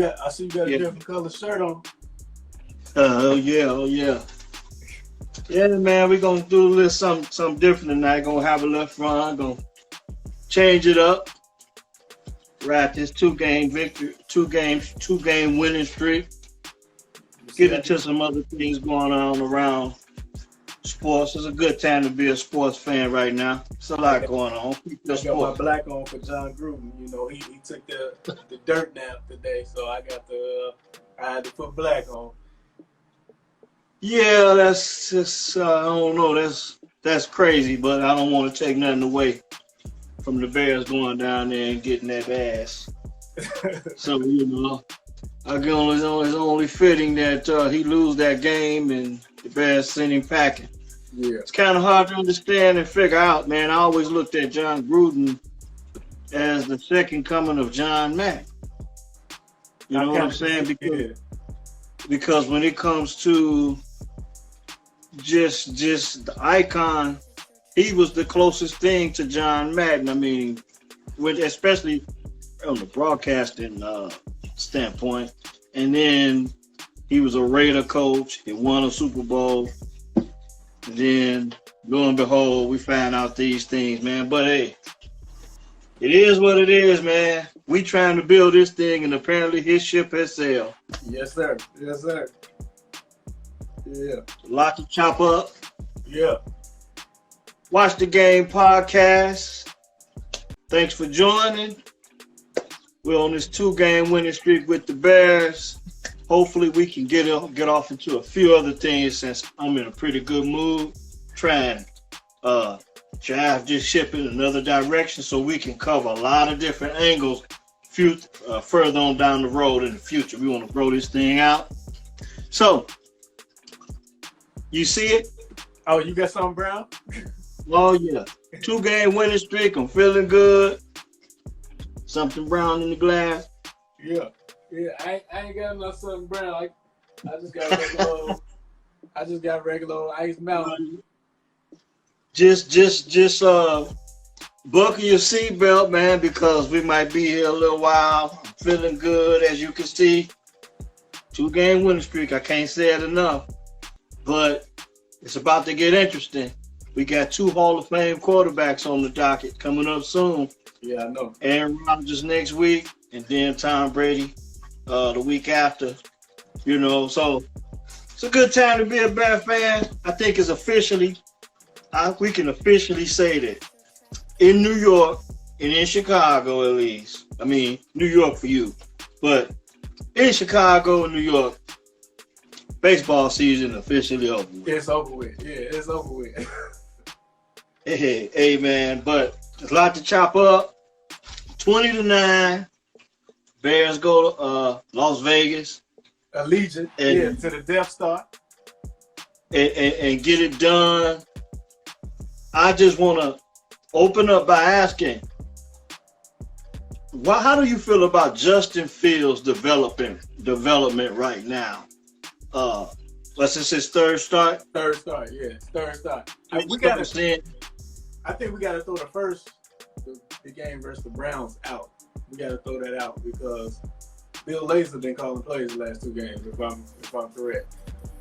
I see you got a different color shirt on. Oh yeah, oh yeah. Yeah, man, we're gonna do a little something different tonight. Gonna have a little fun. Gonna change it up. Ride this two-game victory, two-game winning streak. Get into some other things going on around sports. It's a good time to be a sports fan right now. It's a lot going on. I got my black on for John Gruden. You know, he took the dirt nap today, so I had to put black on. Yeah, that's just I don't know. That's crazy, but I don't want to take nothing away from the Bears going down there and getting that ass. So it's only fitting that he lose that game and the Bears send him packing. Yeah, it's kind of hard to understand and figure out, man. I always looked at John Gruden as the second coming of John Mack. You know what I'm saying? Because when it comes to just the icon, he was the closest thing to John Madden. I mean, especially on the broadcasting standpoint. And then he was a Raider coach. He won a Super Bowl. And then, lo and behold, we found out these things, man. But hey, it is what it is, man. We trying to build this thing, and apparently his ship has sailed. Yes, sir. Yes, sir. Yeah. A lot to chop up. Yeah. Watch the Game podcast. Thanks for joining. We're on this two-game winning streak with the Bears. Hopefully we can get off into a few other things since I'm in a pretty good mood. Trying drive this ship in another direction so we can cover a lot of different angles further on down the road in the future. We want to grow this thing out. So, you see it? Oh, you got something, Brown? Oh, yeah. Two-game winning streak. I'm feeling good. Something brown in the glass. Yeah. Yeah, I ain't got no something brown. I just got regular Ice Mountain. Just buckle your seatbelt, man, because we might be here a little while. I'm feeling good, as you can see. Two-game winning streak. I can't say it enough. But it's about to get interesting. We got two Hall of Fame quarterbacks on the docket coming up soon. Yeah, I know. Aaron Rodgers next week, and then Tom Brady the week after. So it's a good time to be a Bear fan. I think we can officially say that in New York and in Chicago, at least. I mean, New York for you, but in Chicago and New York, baseball season officially over with. It's over with. Yeah, it's over with. Hey, man, but there's a lot to chop up. 20-9. Bears go to Las Vegas. Allegiant, to the Death Star. And get it done. I just want to open up by asking, how do you feel about Justin Fields' development right now? What's this, his third start? Third start. I think we got to throw the game versus the Browns out. We got to throw that out because Bill Lazor been calling plays the last two games, if I'm correct.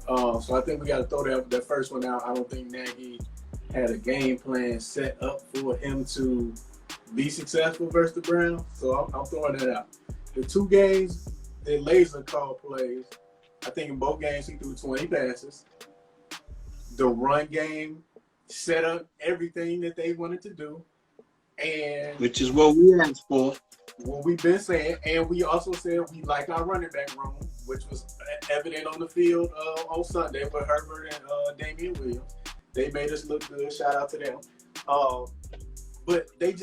So I think we got to throw that first one out. I don't think Nagy had a game plan set up for him to be successful versus the Browns. So I'm throwing that out. The two games that Lazor called plays, I think in both games he threw 20 passes. The run game set up everything that they wanted to do. And which is what we asked for. What we've been saying, and we also said we like our running back room, which was evident on the field on Sunday with Herbert and Damian Williams. They made us look good. Shout out to them. But they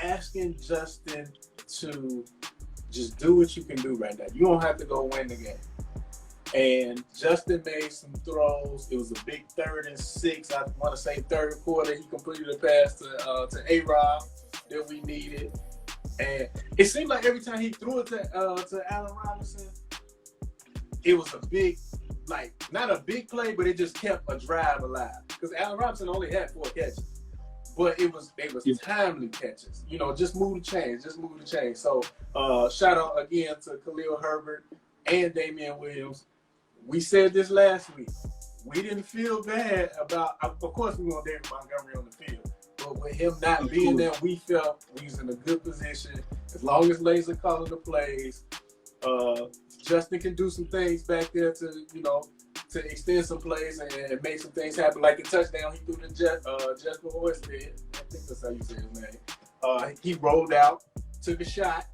asking Justin to just do what you can do right now. You don't have to go win the game. And Justin made some throws. It was a big 3rd and 6. I want to say third quarter. He completed a pass to A-Rob that we needed. And it seemed like every time he threw it to Allen Robinson, it was a big, not a big play, but it just kept a drive alive. Because Allen Robinson only had 4 catches. but they was timely catches. You know, just move the chains. So shout out again to Khalil Herbert and Damian Williams. We said this last week. We didn't feel bad about, of course, we want David Montgomery on the field. But with him not being there, we felt we was in a good position. As long as Laser calling the plays, Justin can do some things back there to extend some plays and make some things happen. Like the touchdown he threw to Jesper Horsted. I think that's how you say his name. He rolled out, took a shot,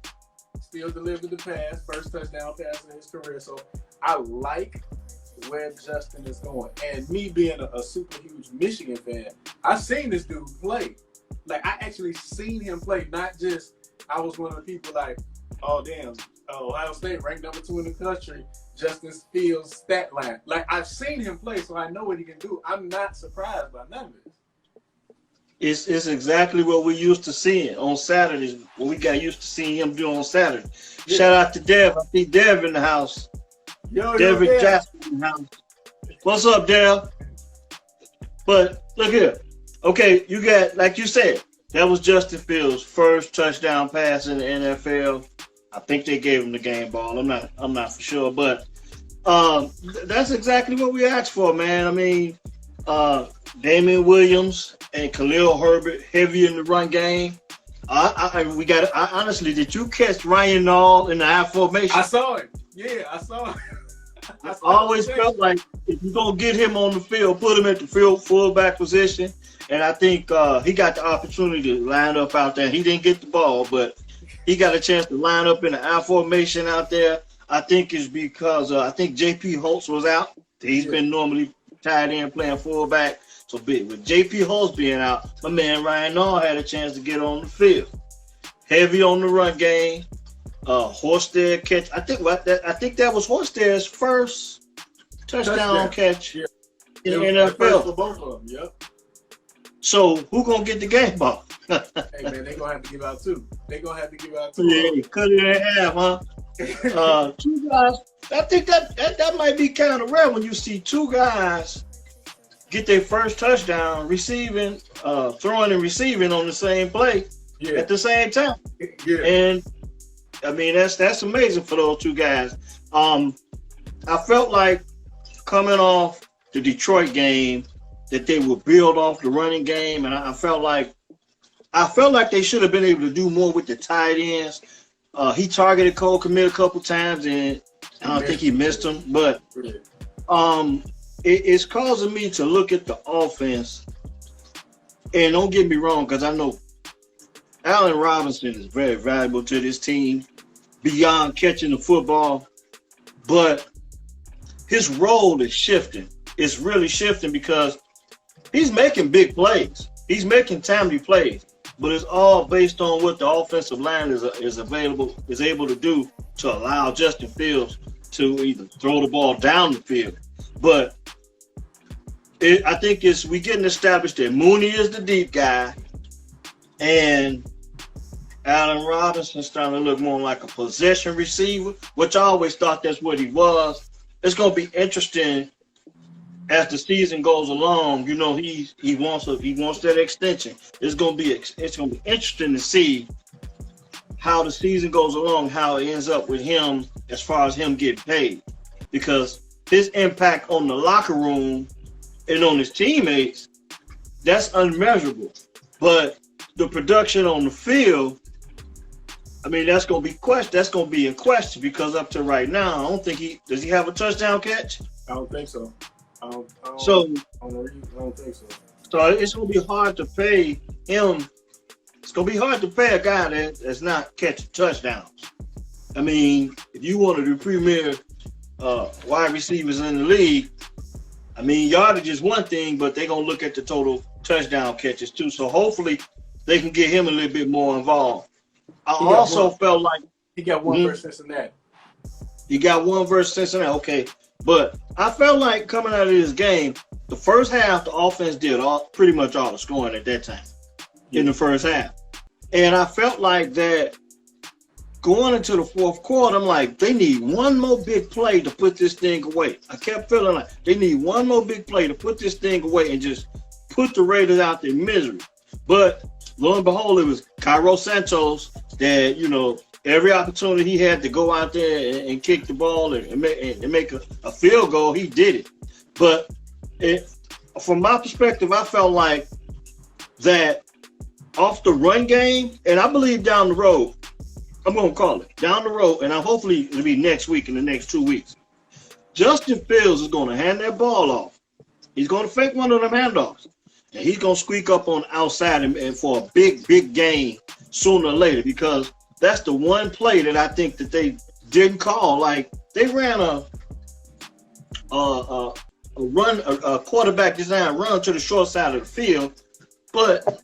still delivered the pass. First touchdown pass in his career. So I like where Justin is going. And me being a super huge Michigan fan, I've seen this dude play. Like, I actually seen him play, not just I was one of the people like, oh, damn, Ohio State ranked number 2 in the country, Justin Fields' stat line. Like, I've seen him play, so I know what he can do. I'm not surprised by none of this. It's exactly what we used to seeing on Saturdays, what we got used to seeing him do on Saturday. Yeah. Shout out to Dev. I see Dev in the house. David Jackson in the house. What's up, Dev? But look here. Okay, you got, like you said, that was Justin Fields' first touchdown pass in the NFL. I think they gave him the game ball. I'm not for sure, but that's exactly what we asked for, man. I mean, Damian Williams and Khalil Herbert heavy in the run game. Honestly, did you catch Ryan Nall in the I formation? I saw it. Yeah, I saw it. I always felt like if you're going to get him on the field, put him at the field fullback position. And I think he got the opportunity to line up out there. He didn't get the ball, but he got a chance to line up in the I formation out there. I think it's because I think J.P. Holtz was out. He's been normally tied in playing fullback. So with J.P. Holtz being out, my man Ryan Nall had a chance to get on the field. Heavy on the run game. Horsted catch. I think that was Horsted's first touchdown catch in the NFL. For both of them, yep. So who gonna get the game ball? Hey man, they gonna have to give out two. Yeah, cut it in half, huh? Two guys. I think that might be kind of rare when you see two guys get their first touchdown receiving, throwing and receiving on the same play at the same time. Yeah. And I mean, that's amazing for those two guys. I felt like coming off the Detroit game that they would build off the running game, and I felt like they should have been able to do more with the tight ends. He targeted Cole Kmet a couple times, and I don't think he missed him. But it's causing me to look at the offense. And don't get me wrong, because I know Allen Robinson is very valuable to this team beyond catching the football, but his role is shifting. It's really shifting because he's making big plays. He's making timely plays, but it's all based on what the offensive line is able to do to allow Justin Fields to either throw the ball down the field. But I think we getting established that Mooney is the deep guy, and Allen Robinson's starting to look more like a possession receiver, which I always thought that's what he was. It's going to be interesting as the season goes along. You know, he wants that extension. It's going to be interesting to see how the season goes along, how it ends up with him as far as him getting paid, because his impact on the locker room and on his teammates, that's unmeasurable. But the production on the field, I mean, that's going to be in question because up to right now, I don't think does he have a touchdown catch? I don't think so. I don't think so. So it's going to be hard to pay him. It's going to be hard to pay a guy that's not catching touchdowns. I mean, if you one of the premier wide receivers in the league, I mean, yardage is one thing, but they're going to look at the total touchdown catches too. So hopefully they can get him a little bit more involved. I also felt like he got one versus Cincinnati. He got one versus Cincinnati, okay. But I felt like coming out of this game, the first half, the offense did pretty much all the scoring at that time in the first half. And I felt like that going into the fourth quarter, I'm like, they need one more big play to put this thing away. I kept feeling like they need one more big play to put this thing away and just put the Raiders out their misery. But lo and behold, it was Cairo Santos that, you know, every opportunity he had to go out there and kick the ball and make a field goal, he did it. But from my perspective, I felt like that off the run game, and I believe down the road, I'm going to call it, down the road, and hopefully it'll be next week, in the next 2 weeks, Justin Fields is going to hand that ball off. He's going to fake one of them handoffs, and he's going to squeak up on the outside and for a big game sooner or later, because that's the one play that I think that they didn't call. Like, they ran a quarterback design run to the short side of the field, but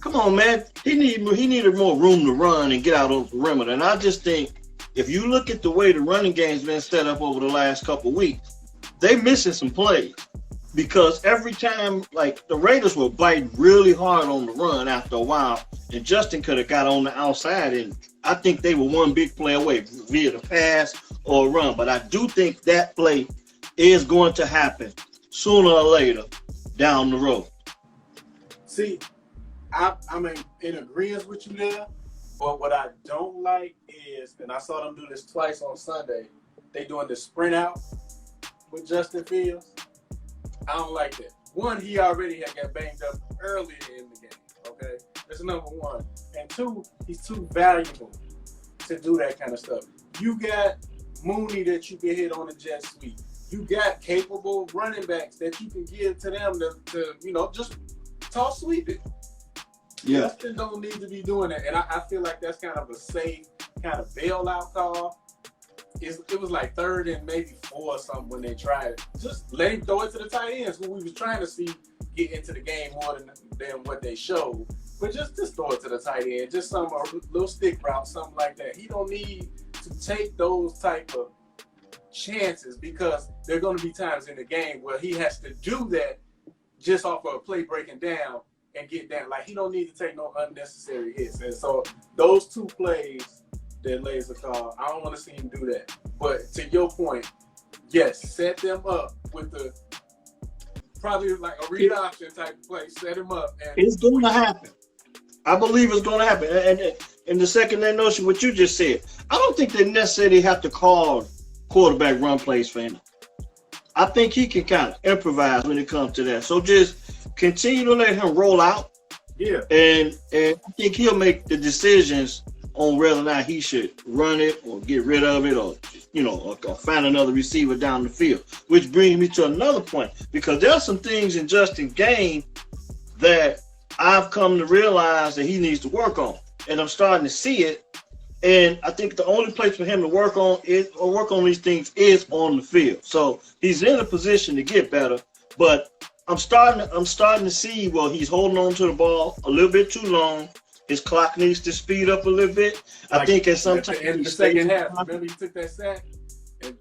come on, man, he needed more room to run and get out on the perimeter. And I just think if you look at the way the running game's been set up over the last couple of weeks, they missing some plays, because every time, like, the Raiders were biting really hard on the run after a while, and Justin could have got on the outside, and I think they were one big play away via the pass or run. But I do think that play is going to happen sooner or later down the road. See, I'm in agreement with you there, but what I don't like is, and I saw them do this twice on Sunday, they doing the sprint out with Justin Fields. I don't like that. One, he already had got banged up earlier in the game, okay? That's number one. And two, he's too valuable to do that kind of stuff. You got Mooney that you can hit on the jet sweep. You got capable running backs that you can give to them to you know, just toss sweep it. Yeah. Justin don't need to be doing that. And I feel like that's kind of a safe kind of bailout call. It was like 3rd and maybe 4 or something when they tried it. Just let him throw it to the tight ends, who we was trying to see get into the game more than what they showed. But just throw it to the tight end. Just a little stick route, something like that. He don't need to take those type of chances, because there are going to be times in the game where he has to do that just off of a play breaking down and get down. Like, he don't need to take no unnecessary hits. And so those 2 plays that Laser called, I don't want to see him do that. But to your point, yes, set them up with the probably like a read option type of play. Set him up. And it's going to happen. I believe it's going to happen. And the second that notion, what you just said, I don't think they necessarily have to call quarterback run plays for him. I think he can kind of improvise when it comes to that. So just continue to let him roll out. Yeah. And I think he'll make the decisions on whether or not he should run it or get rid of it, or, you know, or find another receiver down the field. Which brings me to another point, because there are some things in Justin's game that I've come to realize that he needs to work on. And I'm starting to see it. And I think the only place for him to work on these things is on the field. So he's in a position to get better. But I'm starting to see, well, he's holding on to the ball a little bit too long. His clock needs to speed up a little bit. Like, I think at some time in the second half, remember he took that sack? And,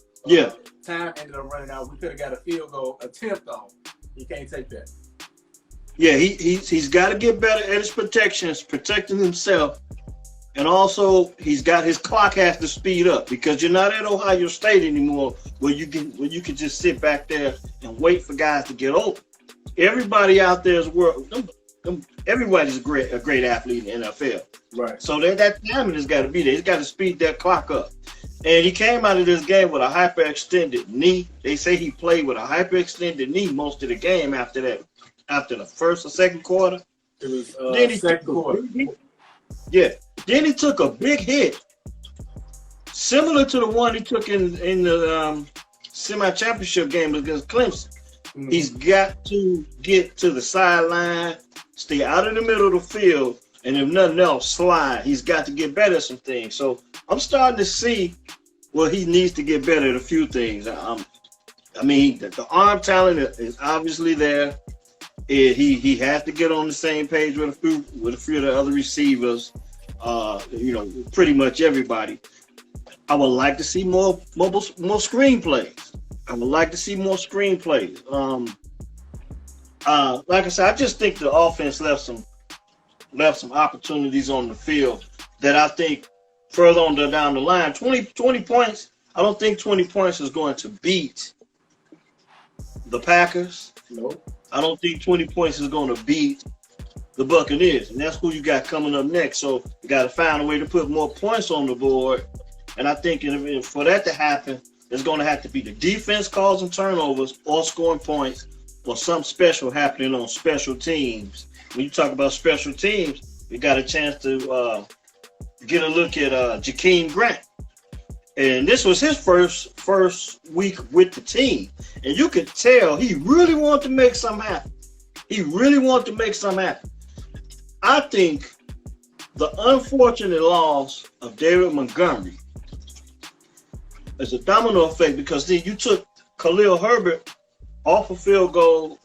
time ended up running out. We could have got a field goal attempt on. He can't take that. Yeah, he's got to get better at his protections, protecting himself. And also, his clock has to speed up, because you're not at Ohio State anymore, where you can just sit back there and wait for guys to get open. Everybody out there is everybody's a great athlete in the NFL. Right. So that timing has got to be there. He's got to speed that clock up. And he came out of this game with a hyperextended knee. They say he played with a hyperextended knee most of the game after that, after the first or second quarter. It was then second quarter. Yeah. Then he took a big hit, similar to the one he took in the semi-championship game against Clemson. Mm-hmm. He's got to get to the sideline, stay out of the middle of the field, and if nothing else, slide. He's got to get better at some things. So I'm starting to see where he needs to get better at a few things. I mean, the arm talent is obviously there. He has to get on the same page with a few of the other receivers. Pretty much everybody. I would like to see more screenplays. I would like to see more screenplays. Like I said, I just think the offense left some opportunities on the field that I think further on down the line, 20 points. I don't think 20 points is going to beat the Packers. Nope. I don't think 20 points is going to beat the Buccaneers, and that's who you got coming up next. So you got to find a way to put more points on the board. And I think for that to happen, there's going to have to be the defense causing turnovers or scoring points or something special happening on special teams. When you talk about special teams, we got a chance to get a look at Jakeem Grant. And this was his first week with the team. And you could tell he really wanted to make something happen. I think the unfortunate loss of David Montgomery is a domino effect because then you took Khalil Herbert off a field goal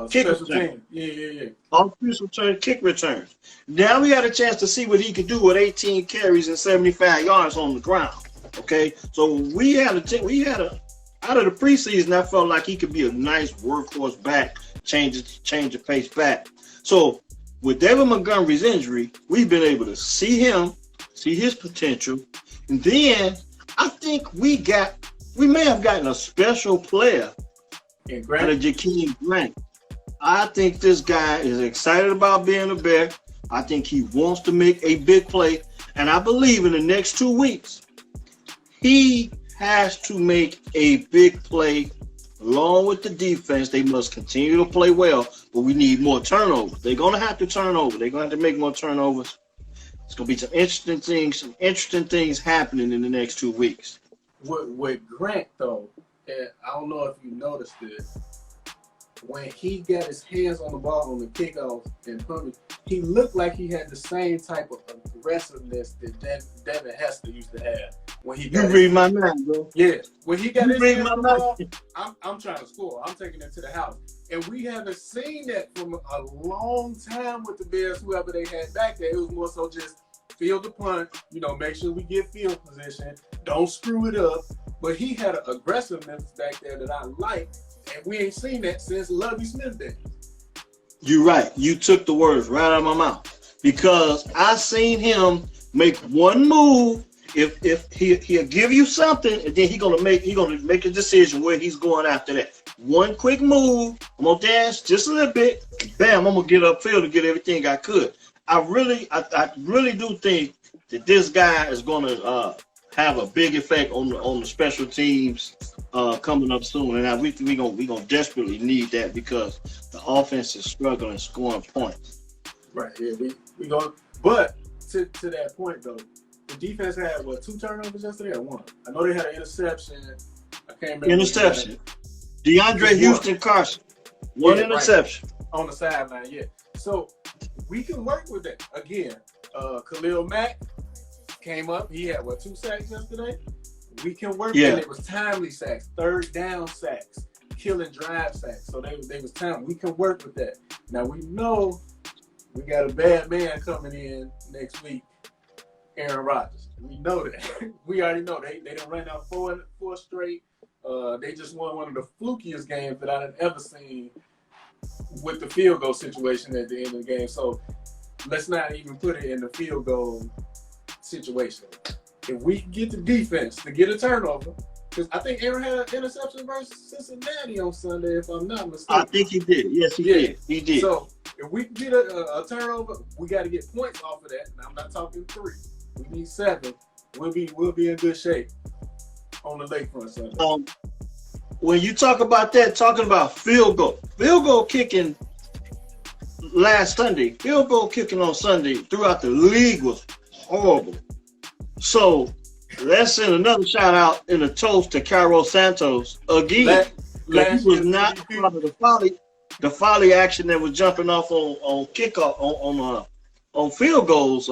kick return. Yeah. Off return, kick returns. Now we got a chance to see what he could do with 18 carries and 75 yards on the ground. Okay, so we had out of the preseason, I felt like he could be a nice workhorse back, change the pace back. So with David Montgomery's injury, we've been able to see his potential, and then I think we may have gotten a special player in Jakeem Grant. I think this guy is excited about being a Bear. I think he wants to make a big play, and I believe in the next 2 weeks, he has to make a big play along with the defense. They must continue to play well, but we need more turnovers. They're going to have to turn over. They're going to have to make more turnovers. It's going to be some interesting things happening in the next 2 weeks. With Grant, though, and I don't know if you noticed this, when he got his hands on the ball on the kickoff and pumping, he looked like he had the same type of aggressiveness that Devin Hester used to have. When he got read my mind, bro. Yeah, when he got his hands on the ball, I'm trying to score. I'm taking it to the house. And we haven't seen that from a long time with the Bears, whoever they had back there. It was more so just field the punt, make sure we get field position, don't screw it up. But he had an aggressiveness back there that I like, and we ain't seen that since Lovie Smith days. You're right. You took the words right out of my mouth because I seen him make one move. If he'll give you something, and then he's gonna make a decision where he's going after that. One quick move, I'm gonna dance just a little bit, bam, I'm gonna get upfield to get everything I could. I really do think that this guy is gonna have a big effect on the special teams coming up soon, and we gonna desperately need that because the offense is struggling scoring points. Right. Yeah. We going, but to that point though. The defense had, 2 turnovers yesterday or 1? I know they had an interception. I can't remember. Interception. DeAndre Houston Carson. One interception. Right. On the sideline, yeah. So we can work with that. Again, Khalil Mack came up. He had, 2 sacks yesterday? We can work with it. It was timely sacks, third down sacks, killing drive sacks. So they was timely. We can work with that. Now we know we got a bad man coming in next week. Aaron Rodgers. We know that. We already know. They done ran out four straight. They just won one of the flukiest games that I've ever seen with the field goal situation at the end of the game. So let's not even put it in the field goal situation. If we can get the defense to get a turnover, because I think Aaron had an interception versus Cincinnati on Sunday, if I'm not mistaken. I think he did. Yes, he did. He did. So if we can get a turnover, we got to get points off of that. And I'm not talking 3. We need 7. We'll be in good shape on the lakefront Sunday. When you talk about that, talking about field goal kicking last Sunday, field goal kicking on Sunday throughout the league was horrible. So let's send another shout out and a toast to Cairo Santos again. He was not part of the folly action that was jumping off on kickoff on field goals.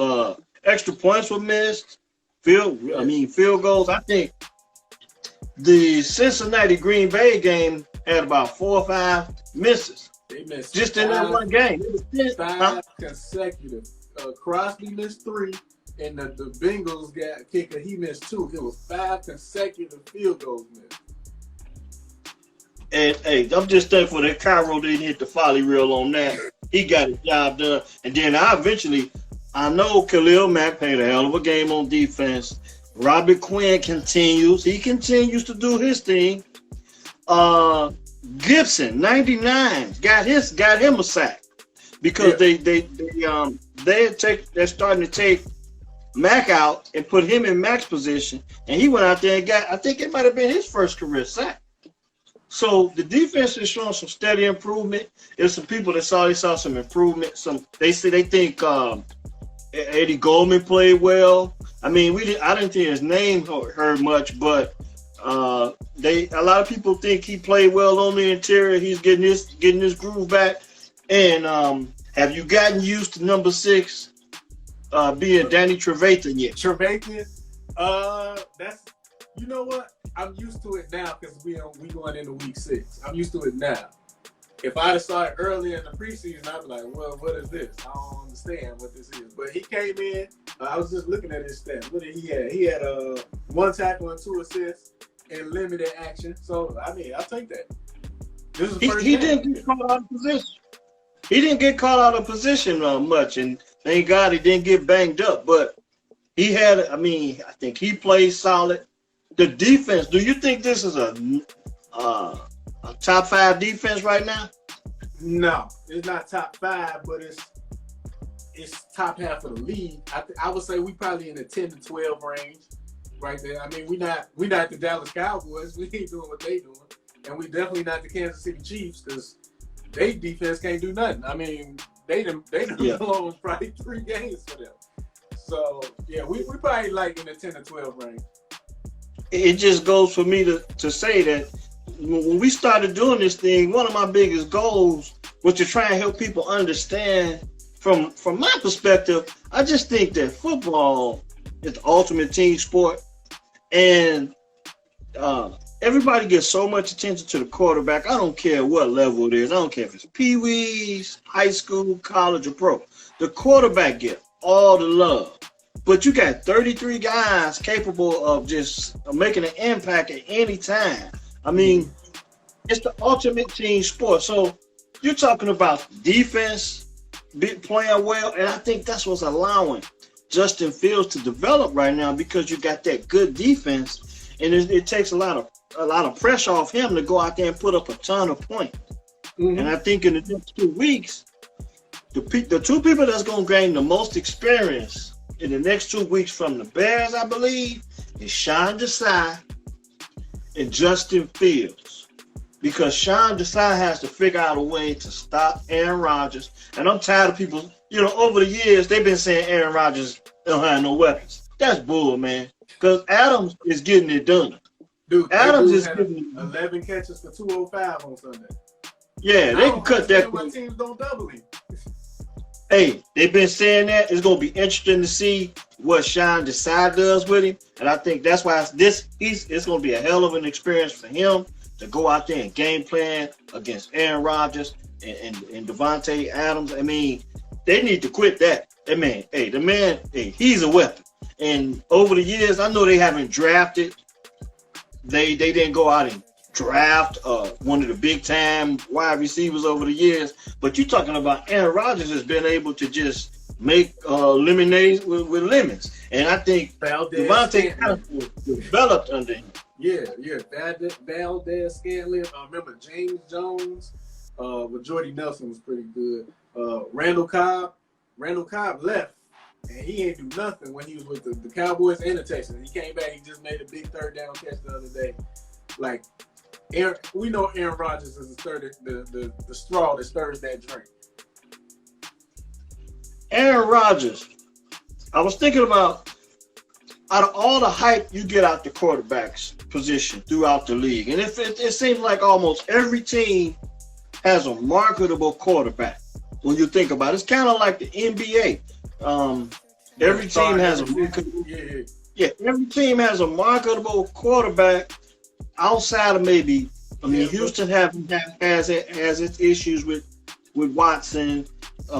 Extra points were missed. Field goals. I think the Cincinnati Green Bay game had about 4 or 5 misses. They missed just in that one game. 5 consecutive. Crosby missed 3, and the Bengals got kicker. He missed 2. It was 5 consecutive field goals missed. And hey, I'm just thankful that Cairo didn't hit the folly reel on that. He got his job done, and then I know Khalil Mack played a hell of a game on defense. Robert Quinn continues. He continues to do his thing. Gibson, 99, got him a sack. because they're starting to take Mac out and put him in Mac's position, and he went out there and got, I think it might have been his first career sack. So the defense is showing some steady improvement. There's some people that saw some improvement. They think Eddie Goldman played well. I mean, I didn't think his name heard much, but a lot of people think he played well on the interior. He's getting his groove back. And have you gotten used to number 6 being Danny Trevathan yet? Trevathan, that's, you know what? I'm used to it now because we going into week 6. I'm used to it now. If I'd have saw it earlier in the preseason, I'd be like, well, what is this? I don't understand what this is. But he came in. I was just looking at his stats. What did he have? He had 1 tackle and 2 assists in limited action. So, I mean, I'll take that. This is he didn't get caught out of position. He didn't get caught out of position much, and thank God he didn't get banged up. But he had, I think he played solid. The defense, do you think this is a top 5 defense right now? No, it's not top 5, but it's top half of the league. I would say we probably in the 10 to 12 range right there. I mean, we not the Dallas Cowboys. We ain't doing what they doing. And we definitely not the Kansas City Chiefs because they defense can't do nothing. I mean, they done lost probably 3 games for them. So, yeah, we probably like in the 10 to 12 range. It just goes for me to say that when we started doing this thing, one of my biggest goals was to try and help people understand from my perspective. I just think that football is the ultimate team sport, and everybody gets so much attention to the quarterback. I don't care what level it is. I don't care if it's pee-wees, high school, college, or pro. The quarterback gets all the love. But you got 33 guys capable of just making an impact at any time. I mean, it's the ultimate team sport. So you're talking about defense playing well, and I think that's what's allowing Justin Fields to develop right now because you got that good defense, and it takes a lot of pressure off him to go out there and put up a ton of points. Mm-hmm. And I think in the next 2 weeks, the 2 people that's going to gain the most experience in the next 2 weeks from the Bears, I believe, is Sean Desai and Justin Fields. Because Sean Desai has to figure out a way to stop Aaron Rodgers. And I'm tired of people, over the years, they've been saying Aaron Rodgers don't have no weapons. That's bull, man. Because Adams is getting it done. Dude, Adams is getting 11 catches for 205 on Sunday. Yeah, they can cut that. My teams don't double him. Hey, they've been saying that. It's going to be interesting to see what Sean Desai does with him. And I think that's why it's going to be a hell of an experience for him to go out there and game plan against Aaron Rodgers and Devontae Adams. I mean, they need to quit that. The man, he's a weapon. And over the years, I know they haven't drafted. They didn't go out and draft one of the big-time wide receivers over the years. But you're talking about Aaron Rodgers has been able to just make lemonade with lemons. And I think Devontae Adams developed under him. Yeah. Valdez Scantling. Remember James Jones with Jordy Nelson was pretty good. Randall Cobb left, and he ain't do nothing when he was with the Cowboys and the Texans. He came back, he just made a big 3rd down catch the other day. Like, we know Aaron Rodgers is the straw that stirs that drink. Aaron Rodgers, I was thinking about, out of all the hype you get out the quarterback's position throughout the league, and it seems like almost every team has a marketable quarterback. When you think about it, it's kind of like the NBA. Every team has a every team has a marketable quarterback outside of maybe. Houston has its issues with Watson.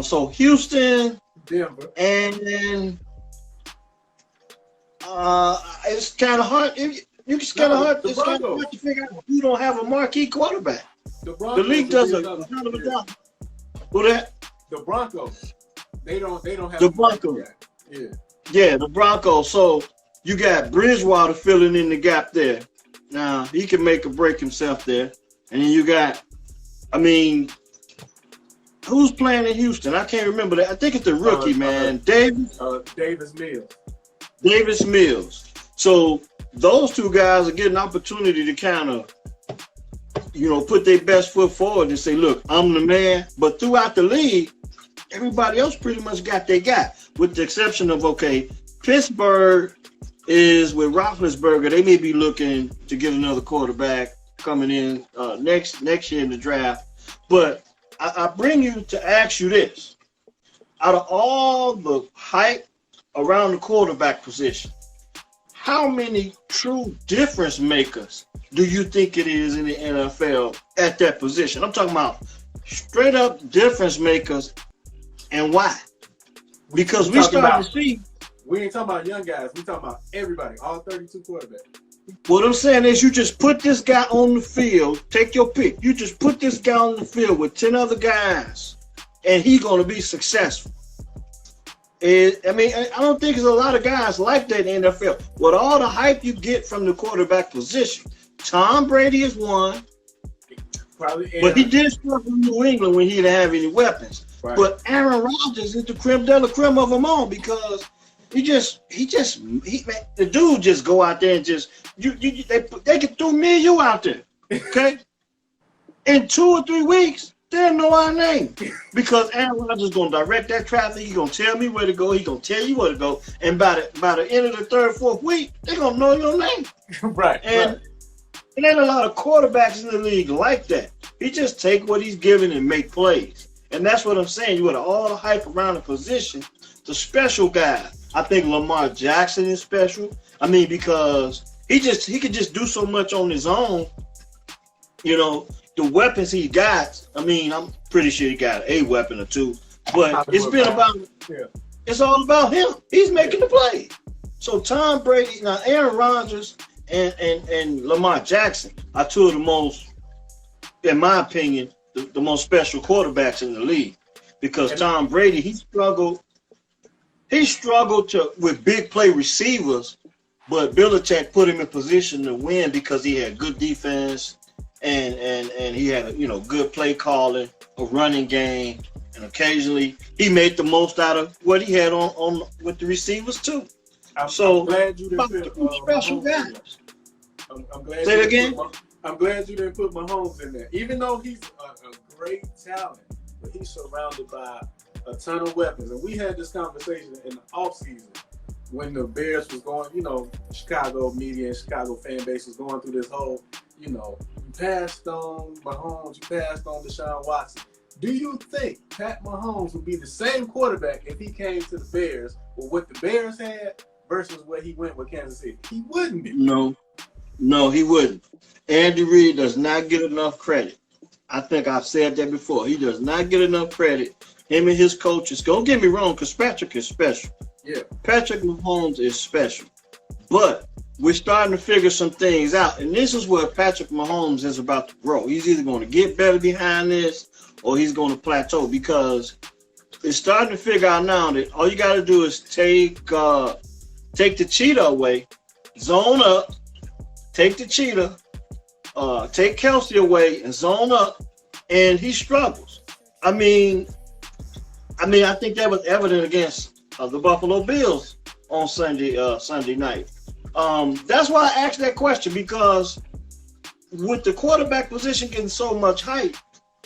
So Houston, Denver, and then it's kind of hard. It's kind of hard to figure out who don't have a marquee quarterback. The league does a ton of a job. Who that? The Broncos. They don't have the Broncos. Yeah, the Broncos. So you got Bridgewater filling in the gap there. Now he can make or break himself there. And then you got, Who's playing in Houston? I can't remember that. I think it's the rookie, man. Davis Mills. Davis Mills. So those two guys are getting an opportunity to kind of, put their best foot forward and say, look, I'm the man. But throughout the league, everybody else pretty much got their guy, with the exception of, Pittsburgh is with Roethlisberger. They may be looking to get another quarterback coming in next year in the draft. But I bring you to ask you this. Out of all the hype around the quarterback position, how many true difference makers do you think it is in the NFL at that position? I'm talking about straight up difference makers, and why? Because we start to see. We ain't talking about young guys. We talking about everybody, all 32 quarterbacks. What I'm saying is, you just put this guy on the field. Take your pick. You just put this guy on the field with 10 other guys, and he's going to be successful. I don't think there's a lot of guys like that in the NFL. With all the hype you get from the quarterback position, Tom Brady is one. Probably, but he did struggle in New England when he didn't have any weapons. Right. But Aaron Rodgers is the creme de la creme of them all, because the dude just go out there and just they can throw me and you out there, okay? In 2 or 3 weeks, they'll know our name, because Aaron Rodgers is gonna direct that traffic. He's gonna tell me where to go. He's gonna tell you where to go, and by the end of the 3rd, 4th week, they're gonna know your name. Right. And there ain't a lot of quarterbacks in the league like that. He just take what he's given and make plays, and that's what I'm saying. You got all the hype around the position, the special guy. I think Lamar Jackson is special. Because he could just do so much on his own. The weapons he got. I'm pretty sure he got a weapon or two. But it's all about him. He's making the play. So Tom Brady, now Aaron Rodgers and Lamar Jackson are two of the most, in my opinion, the most special quarterbacks in the league. Because Tom Brady, he struggled with big play receivers, but Belichick put him in position to win because he had good defense and he had good play calling, a running game, and occasionally he made the most out of what he had on with the receivers too. I'm glad you didn't put special guys. I'm glad. Say it again. I'm glad you didn't put Mahomes in there, even though he's a great talent, but he's surrounded by a ton of weapons. And we had this conversation in the offseason when the Bears was going, Chicago media and Chicago fan base was going through this whole, you passed on Mahomes, you passed on Deshaun Watson. Do you think Pat Mahomes would be the same quarterback if he came to the Bears with what the Bears had versus where he went with Kansas City? He wouldn't be. No, he wouldn't. Andy Reid does not get enough credit. I think I've said that before. He does not get enough credit. Him and his coaches. Don't get me wrong, because Patrick is special. Yeah. Patrick Mahomes is special. But we're starting to figure some things out. And this is where Patrick Mahomes is about to grow. He's either going to get better behind this or he's going to plateau, because it's starting to figure out now that all you got to do is take the cheetah away, zone up, take the cheetah, take Kelsey away and zone up, and he struggles. I think that was evident against the Buffalo Bills on Sunday night. That's why I asked that question, because with the quarterback position getting so much hype,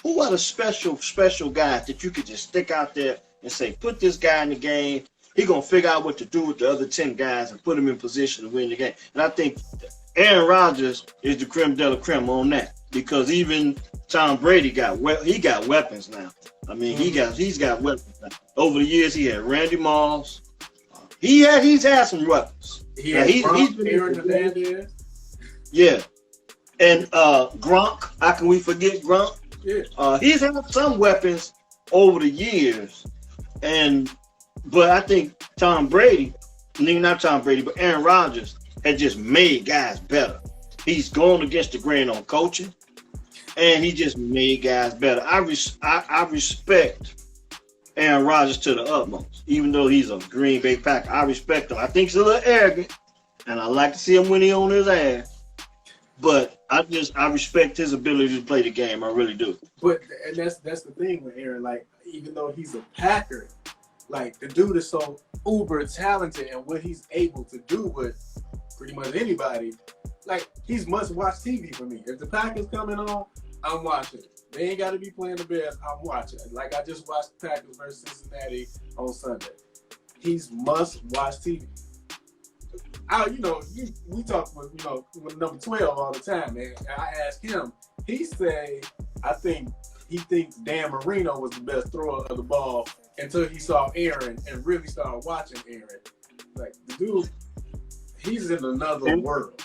who are the special guys that you could just stick out there and say, put this guy in the game, he's going to figure out what to do with the other 10 guys and put him in position to win the game. And I think Aaron Rodgers is the creme de la creme on that, because even Tom Brady got weapons now. He's got weapons now. Over the years, he had Randy Moss. He's had some weapons. He's been Aaron Hernandez. Yeah. And Gronk, how can we forget Gronk? Yeah. He's had some weapons over the years. But I think not Tom Brady, but Aaron Rodgers had just made guys better. He's gone against the grain on coaching, and he just made guys better. I respect Aaron Rodgers to the utmost, even though he's a Green Bay Packer. I respect him. I think he's a little arrogant, and I like to see him when he on his ass. But I respect his ability to play the game. I really do. But and that's the thing with Aaron. Like, even though he's a Packer, like, the dude is so uber talented and what he's able to do with pretty much anybody. Like, he's must-watch TV for me. If the Packers coming on, I'm watching. They ain't got to be playing the Bears. I'm watching. Like, I just watched the Packers versus Cincinnati on Sunday. He's must-watch TV. We talk with number 12 all the time, man. I asked him. He said, he thinks Dan Marino was the best thrower of the ball until he saw Aaron and really started watching Aaron. Like, the dude, he's in another world.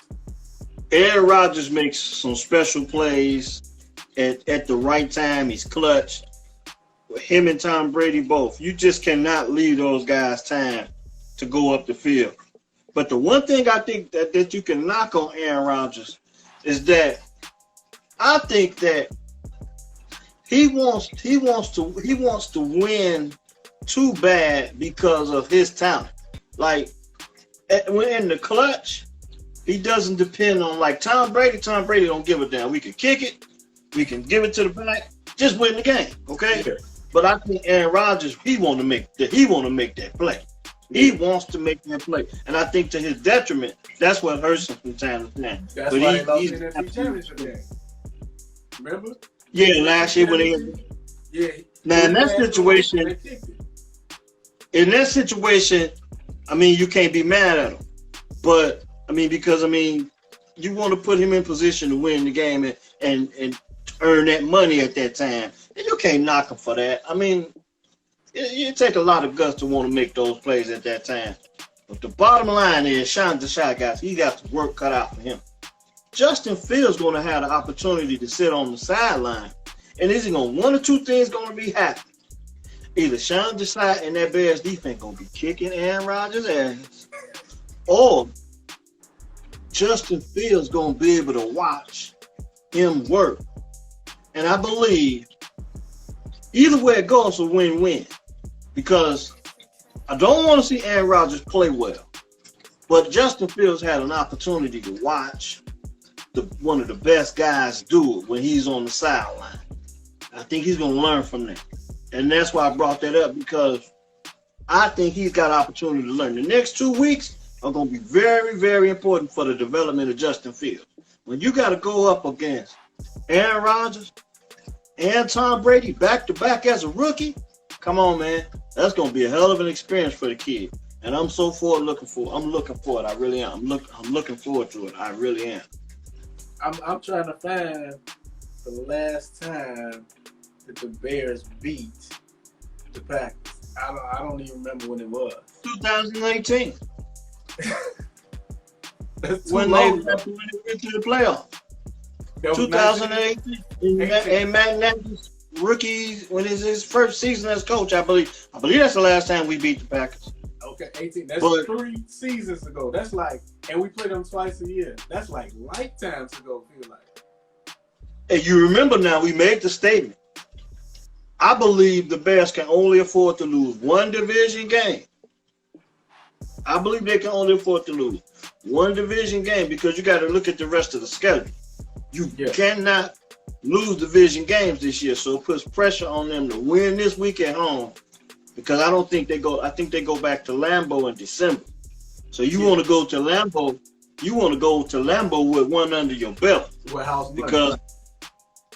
Aaron Rodgers makes some special plays at the right time. He's clutch. Him and Tom Brady both. You just cannot leave those guys time to go up the field. But the one thing I think that you can knock on Aaron Rodgers is that I think that he wants to win too bad because of his talent. Like, when in the clutch, he doesn't depend on, like, Tom Brady. Tom Brady don't give a damn. We can kick it. We can give it to the back. Just win the game, okay? Yeah. But I think Aaron Rodgers, he want to make that play. He wants to make that play. And I think to his detriment, that's what hurts him from time to time. That's why he lost the NFC Championship game. Remember? Yeah, last year when they... Yeah. Now, in that situation, I mean, you can't be mad at him. But, because you want to put him in position to win the game and earn that money at that time. And you can't knock him for that. It take a lot of guts to want to make those plays at that time. But the bottom line is, Sean Deshaun, guys, he got the work cut out for him. Justin Fields going to have the opportunity to sit on the sideline. And one or two things going to be happening. Either Sean Deshaun and that Bears defense going to be kicking Aaron Rodgers' ass, or Justin Fields going to be able to watch him work. And I believe either way it goes, a win-win. Because I don't want to see Aaron Rodgers play well. But Justin Fields had an opportunity to watch one of the best guys do it when he's on the sideline. I think he's going to learn from that. And that's why I brought that up, because I think he's got an opportunity to learn. The next 2 weeks are going to be very, very important for the development of Justin Fields. When you got to go up against Aaron Rodgers and Tom Brady back-to-back as a rookie, come on, man. That's going to be a hell of an experience for the kid. And I'm looking for it. I really am. I'm looking forward to it. I really am. I'm trying to find the last time that the Bears beat the Packers. I don't even remember when it was. 2018. when they went to the playoffs. 2018. And Matt Nagy's rookie, when it's his first season as coach, I believe that's the last time we beat the Packers. Okay, 18. That's 3 seasons ago. That's like, and we play them twice a year. That's like lifetimes ago, feel like. And you remember now, we made the statement. I believe the Bears can only afford to lose one division game. I believe they can only afford to lose one division game, because you got to look at the rest of the schedule. You cannot lose division games this year, so it puts pressure on them to win this week at home, because I think they go back to Lambeau in December. So you want to go to Lambeau. You want to go to Lambeau with one under your belt, because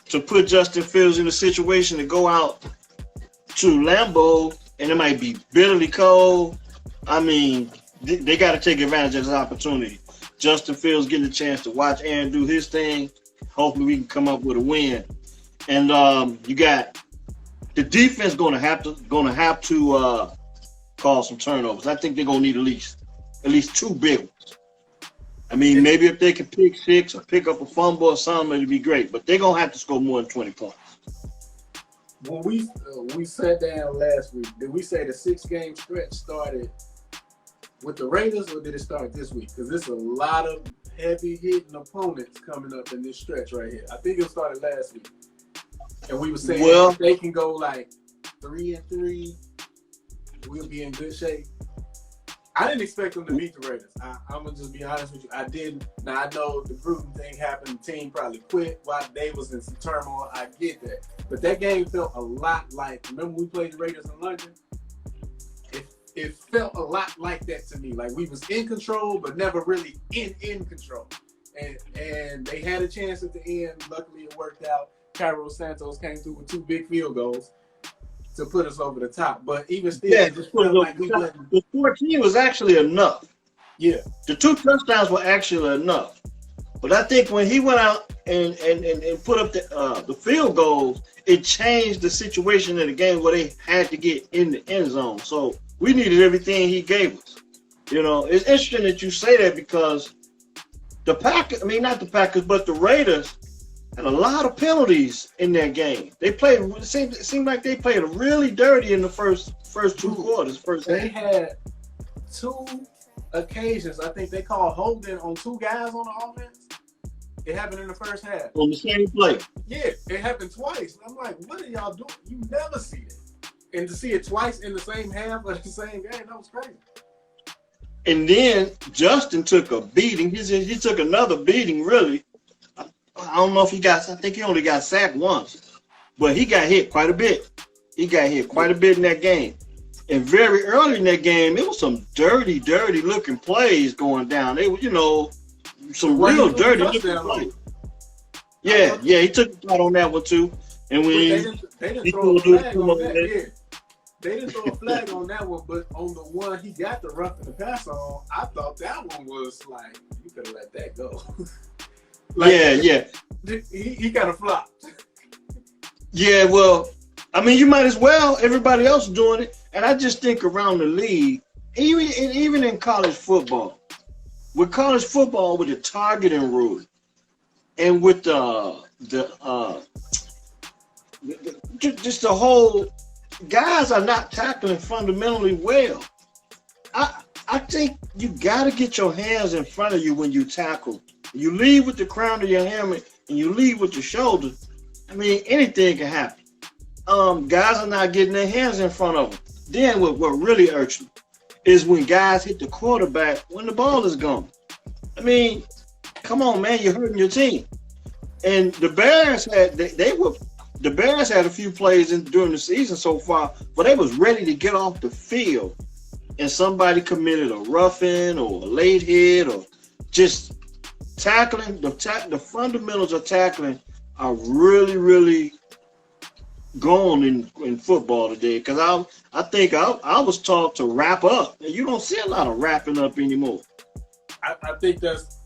to put Justin Fields in a situation to go out to Lambeau and it might be bitterly cold. They got to take advantage of this opportunity. Justin Fields getting a chance to watch Aaron do his thing. Hopefully we can come up with a win. And you got the defense going to have to call some turnovers. I think they're going to need at least 2 big ones. Maybe if they can pick 6 or pick up a fumble or something, it'd be great. But they're going to have to score more than 20 points. When we sat down last week, did we say the 6-game stretch started with the Raiders, or did it start this week? Because there's a lot of heavy-hitting opponents coming up in this stretch right here. I think it started last week. And we were saying if they can go like 3-3, we'll be in good shape. I didn't expect them to beat the Raiders. I'm gonna just be honest with you. I didn't. Now I know the Gruden thing happened. The team probably quit while they was in some turmoil. I get that, but that game felt a lot like. Remember we played the Raiders in London? It felt a lot like that to me. Like we was in control, but never really in control. And they had a chance at the end. Luckily, it worked out. Cairo Santos came through with 2 big field goals to put us over the top. But even still, it just felt like we wouldn't. The 14 was actually enough. Yeah. The 2 touchdowns were actually enough. But I think when he went out and put up the field goals, it changed the situation in the game where they had to get in the end zone. So we needed everything he gave us. You know, it's interesting that you say that because the Packers, I mean, not the Packers, but the Raiders had a lot of penalties in that game. They played, it seemed like they played really dirty in the first 2 quarters. They had 2 occasions, I think they called holding on 2 guys on the offense. It happened in the first half. On the same play. Yeah, it happened twice. I'm like, what are y'all doing? You never see that. And to see it twice in the same half of the same game, that was crazy. And then Justin took a beating. He took another beating, really. I don't know if I think he only got sacked once. But he got hit quite a bit. He got hit quite a bit in that game. And very early in that game, it was some dirty looking plays going down. They were, you know, some real dirty looking plays. Yeah, he took a shot on that one too. And when they didn't throw a flag on that. Yeah. They didn't throw a flag on that one, but on the one he got the rough in the pass on, I thought that one was like, you could have let that go. Like, yeah. He kind of flopped. Yeah, well, I mean, you might as well. Everybody else doing it. And I just think around the league, even in college football, with the targeting rule, and with just the whole, guys are not tackling fundamentally well. I think you got to get your hands in front of you when you tackle. You lead with the crown of your helmet and you lead with your shoulder. I mean, anything can happen. Guys are not getting their hands in front of them. Then what really irks me is when guys hit the quarterback when the ball is gone. I mean, come on, man, you're hurting your team. And the Bears had a few plays during the season so far, but they was ready to get off the field, and somebody committed a roughing or a late hit or just tackling. The fundamentals of tackling are really gone in football today. Because I think I was taught to wrap up, and you don't see a lot of wrapping up anymore. I think that's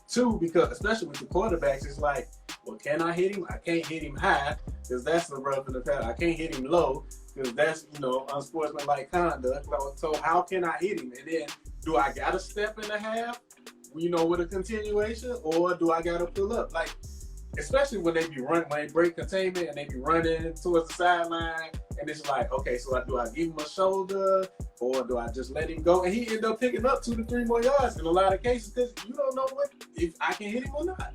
too, because especially with the quarterbacks, it's like, well, can I hit him? I can't hit him high because that's the rough in the pass. I can't hit him low because that's, unsportsmanlike conduct. So how can I hit him? And then do I got to step in the half, with a continuation, or do I got to pull up? Like, especially when they break containment and they be running towards the sideline, and it's like, okay, so do I give him a shoulder or do I just let him go? And he end up picking up 2 to 3 more yards in a lot of cases because you don't know if I can hit him or not.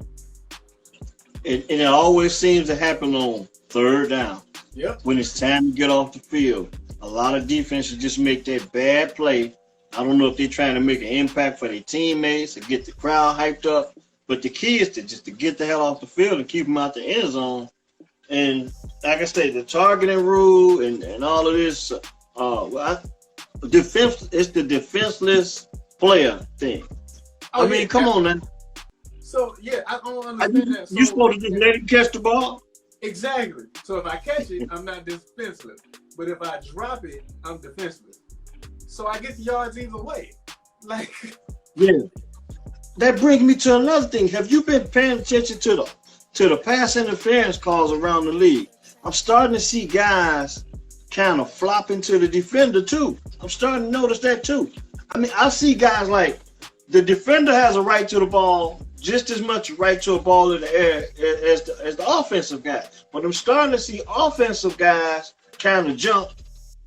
And it always seems to happen on 3rd down. Yep. When it's time to get off the field. A lot of defenses just make that bad play. I don't know if they're trying to make an impact for their teammates or get the crowd hyped up. But the key is to get the hell off the field and keep them out the end zone. And like I say, the targeting rule and all of this, it's the defenseless player thing. Come on, man. So, yeah, I don't understand that. You're supposed to just let him catch the ball? Exactly. So if I catch it, I'm not defenseless. But if I drop it, I'm defenseless. So I get the yards either way. Like, yeah. That brings me to another thing. Have you been paying attention to the pass interference calls around the league? I'm starting to see guys kind of flop into the defender too. I'm starting to notice that too. I mean, I see guys like the defender has a right to the ball just as much right to a ball in the air as the offensive guy. But I'm starting to see offensive guys kind of jump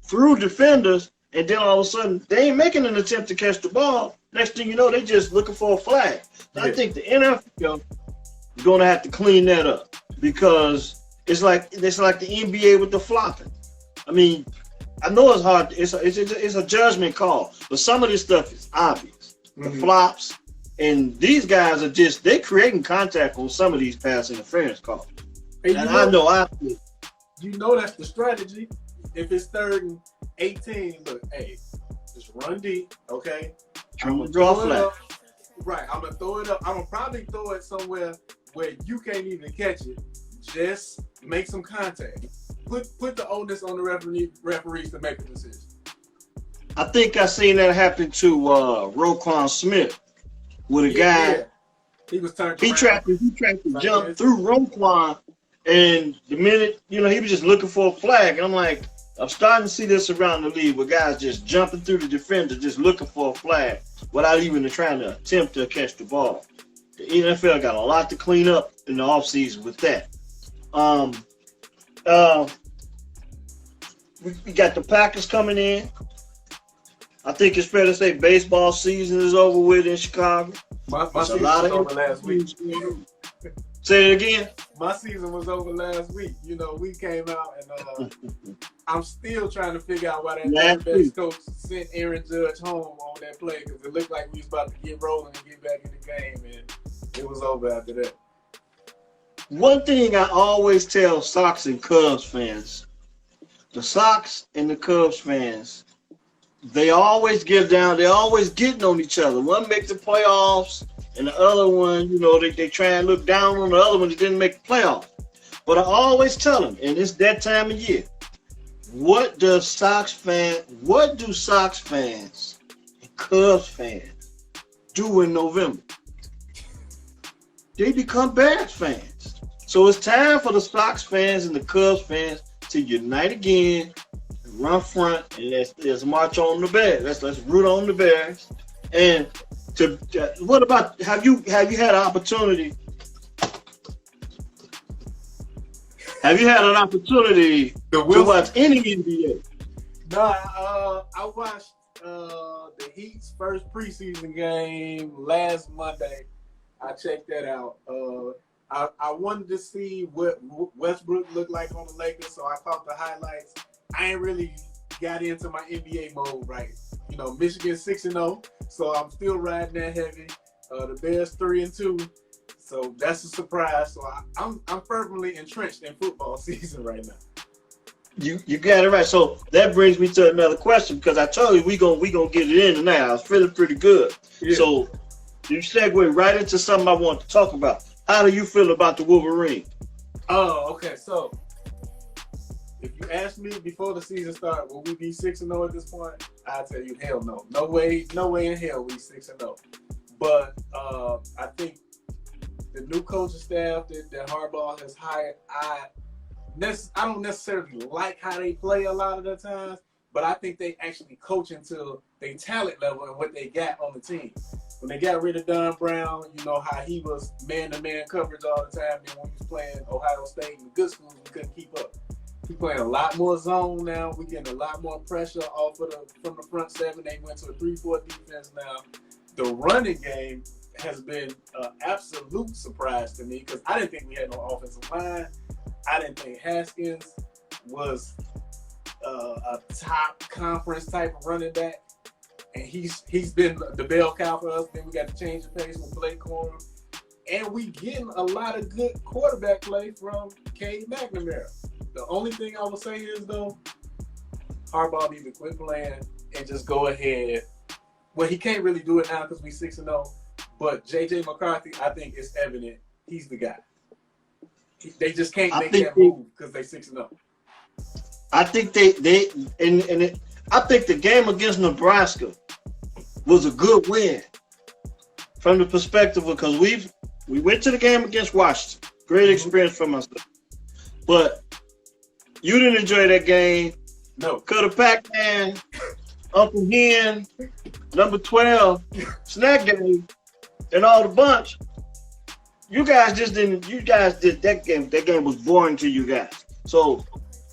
through defenders, and then all of a sudden they ain't making an attempt to catch the ball. Next thing you know, they just looking for a flag. Yeah. I think the NFL is going to have to clean that up because it's like the NBA with the flopping. I mean, I know it's hard. It's a judgment call, but some of this stuff is obvious. The flops, and these guys are they creating contact on some of these pass interference calls. And I know you know that's the strategy. If it's 3rd and 18, look, hey, just run deep, okay? I'm gonna draw flat. Right, I'm gonna throw it up. I'm gonna probably throw it somewhere where you can't even catch it. Just make some contact. Put the onus on the referees to make a decision. I think I seen that happen to Roquan Smith with a guy. Yeah. He was turned. He tried to jump through Roquan, and the minute he was just looking for a flag, and I'm like, I'm starting to see this around the league where guys just jumping through the defender, just looking for a flag without even trying to attempt to catch the ball. The NFL got a lot to clean up in the offseason with that. We got the Packers coming in. I think it's fair to say baseball season is over with in Chicago. My season was over last week. Say it again. My season was over last week. We came out and I'm still trying to figure out why that best coach sent Aaron Judge home on that play, because it looked like we was about to get rolling and get back in the game, and it was over after that. One thing I always tell Sox and Cubs fans, the Sox and the Cubs fans, they always they're always getting on each other. One makes the playoffs, and the other one, they try and look down on the other one that didn't make the playoffs. But I always tell them, and it's that time of year, what do Sox fans and Cubs fans do in November? They become Bears fans. So it's time for the Sox fans and the Cubs fans to unite again, and run front, and let's march on the Bears. Let's root on the Bears. And what about have you had an opportunity? Have you had an opportunity to watch any NBA? No, I watched the Heat's first preseason game last Monday. I checked that out. I wanted to see what Westbrook looked like on the Lakers, so I caught the highlights. I ain't really got into my NBA mode right. Michigan 6-0, so I'm still riding that heavy. The Bears 3-2, so that's a surprise. So I'm firmly entrenched in football season right now. You got it right. So that brings me to another question, because I told you we gonna get it in tonight. I was feeling pretty good. Yeah. So you segue right into something I want to talk about. How do you feel about the Wolverines? Oh, okay. So if you asked me before the season started, will we be 6-0 at this point? I'd tell you, hell no. No way in hell we 6-0. But I think the new coaching staff that Harbaugh has hired, I don't necessarily like how they play a lot of the times, but I think they actually coach into their talent level and what they got on the team. When they got rid of Don Brown, how he was man-to-man coverage all the time. Then when he was playing Ohio State in the good schools, we couldn't keep up. He's playing a lot more zone now. We're getting a lot more pressure from the front seven. They went to a 3-4 defense now. The running game has been an absolute surprise to me, because I didn't think we had no offensive line. I didn't think Haskins was a top conference type of running back. And he's been the bell cow for us. Then we got to change the pace with Blake Corum. And we getting a lot of good quarterback play from Cade McNamara. The only thing I would say is, though, Harbaugh needs to quit playing and just go ahead. Well, he can't really do it now because we 6-0. But J.J. McCarthy, I think it's evident he's the guy. They just can't make that move because they 6-0. I think I think the game against Nebraska was a good win from the perspective of, because we went to the game against Washington. Great experience for myself. But you didn't enjoy that game. No. Could have Pac-Man, Uncle Hen, number 12, Snack Game, and all the bunch. You guys did that game. That game was boring to you guys. So,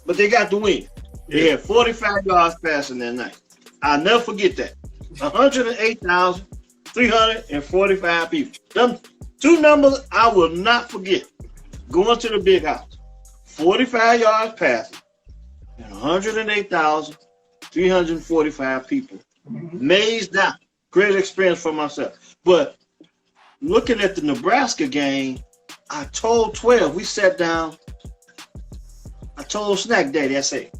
but they got the win. They had 45 yards passing that night. I'll never forget that. 108,345 people. Them two numbers I will not forget. Going to the big house. 45 yards passing and 108,000 345 people. Mazed out. Great experience for myself. But looking at the Nebraska game, I told 12, we sat down, I told Snack Daddy, I said,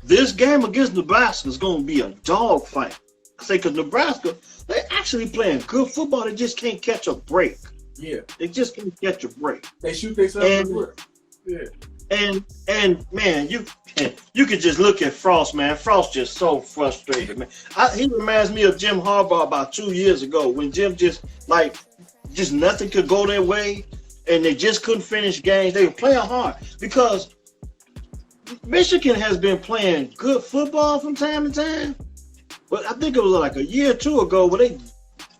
this game against Nebraska is going to be a dog fight. I say, because Nebraska, they actually playing good football. They just can't catch a break. Yeah. They just can't catch a break. They shoot themselves. Yeah. And man, you could just look at Frost, man. Frost just so frustrated, man. He reminds me of Jim Harbaugh about 2 years ago when Jim just nothing could go their way and they just couldn't finish games. They were playing hard because Michigan has been playing good football from time to time. But I think it was like a year or two ago where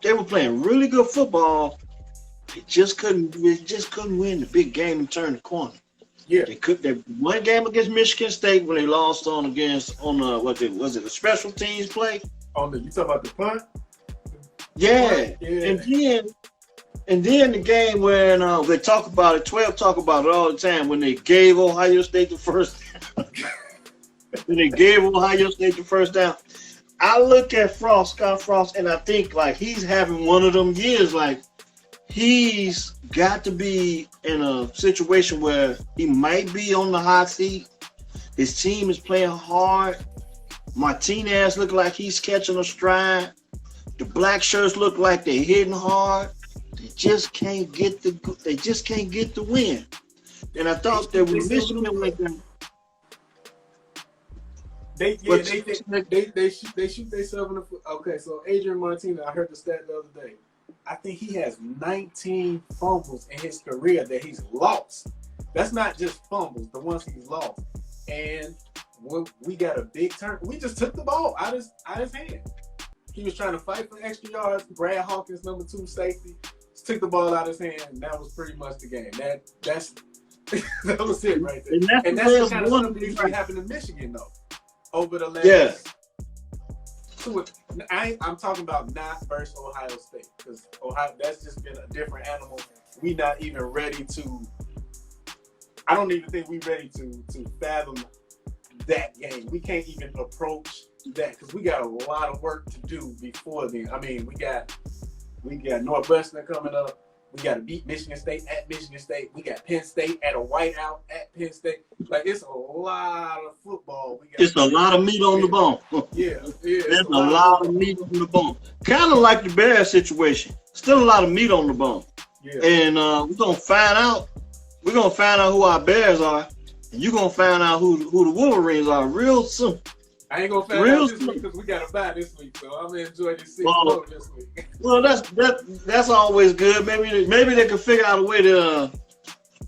they were playing really good football. They just couldn't win the big game and turn the corner. Yeah, they one game against Michigan State when they lost was it a special teams play? You talking about the punt? Yeah. And then the game when they talk about it, 12 talk about it all the time when they gave Ohio State the first down. I look at Scott Frost, and I think like he's having one of them years like he's got to be in a situation where he might be on the hot seat. His team is playing hard. Martinez look like he's catching a stride. The black shirts look like they're hitting hard. They just can't get the win. And I thought that with Michigan like that. They shoot themselves in the foot. Okay, so Adrian Martinez, I heard the stat the other day. I think he has 19 fumbles in his career that he's lost. That's not just fumbles, the ones he's lost. And when we got a big turn, we just took the ball out his hand. He was trying to fight for extra yards. Brad Hawkins, number 2 safety, just took the ball out of his hand, and that was pretty much the game. That's that was it right there. And that's the kind of stuff that usually happened in Michigan, though, over the last. Yeah. I'm talking about not versus Ohio State because Ohio, that's just been a different animal. We not even ready to. I don't even think we're ready to fathom that game. We can't even approach that because we got a lot of work to do before then. I mean, we got Northwestern coming up. We got to beat Michigan State at Michigan State. We got Penn State at a whiteout at Penn State. Like, it's a lot of football. It's a lot of meat on the bone. Yeah. There's a lot of meat on the bone. Kind of like the Bears situation. Still a lot of meat on the bone. Yeah. And we're going to find out. We're going to find out who our Bears are. And you're going to find out who the Wolverines are real soon. I ain't gonna find out this week because we got a bye this week, so I'm gonna enjoy this 6-0 this week. Well, that's always good. Maybe they can figure out a way to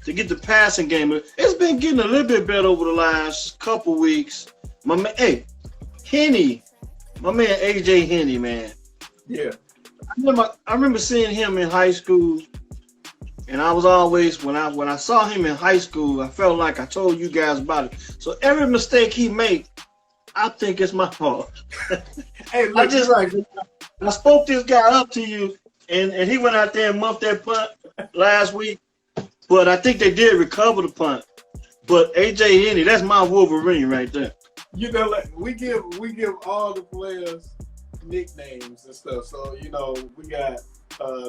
get the passing game. It's been getting a little bit better over the last couple weeks. My man, Henny, my man AJ Henny, man. Yeah, I remember seeing him in high school, and I was always when I saw him in high school, I felt like I told you guys about it. So every mistake he made, I think it's my fault. Hey, look, I spoke this guy up to you, and he went out there and muffed that punt last week. But I think they did recover the punt. But AJ Henny, that's my Wolverine right there. You know, like we give all the players nicknames and stuff. So we got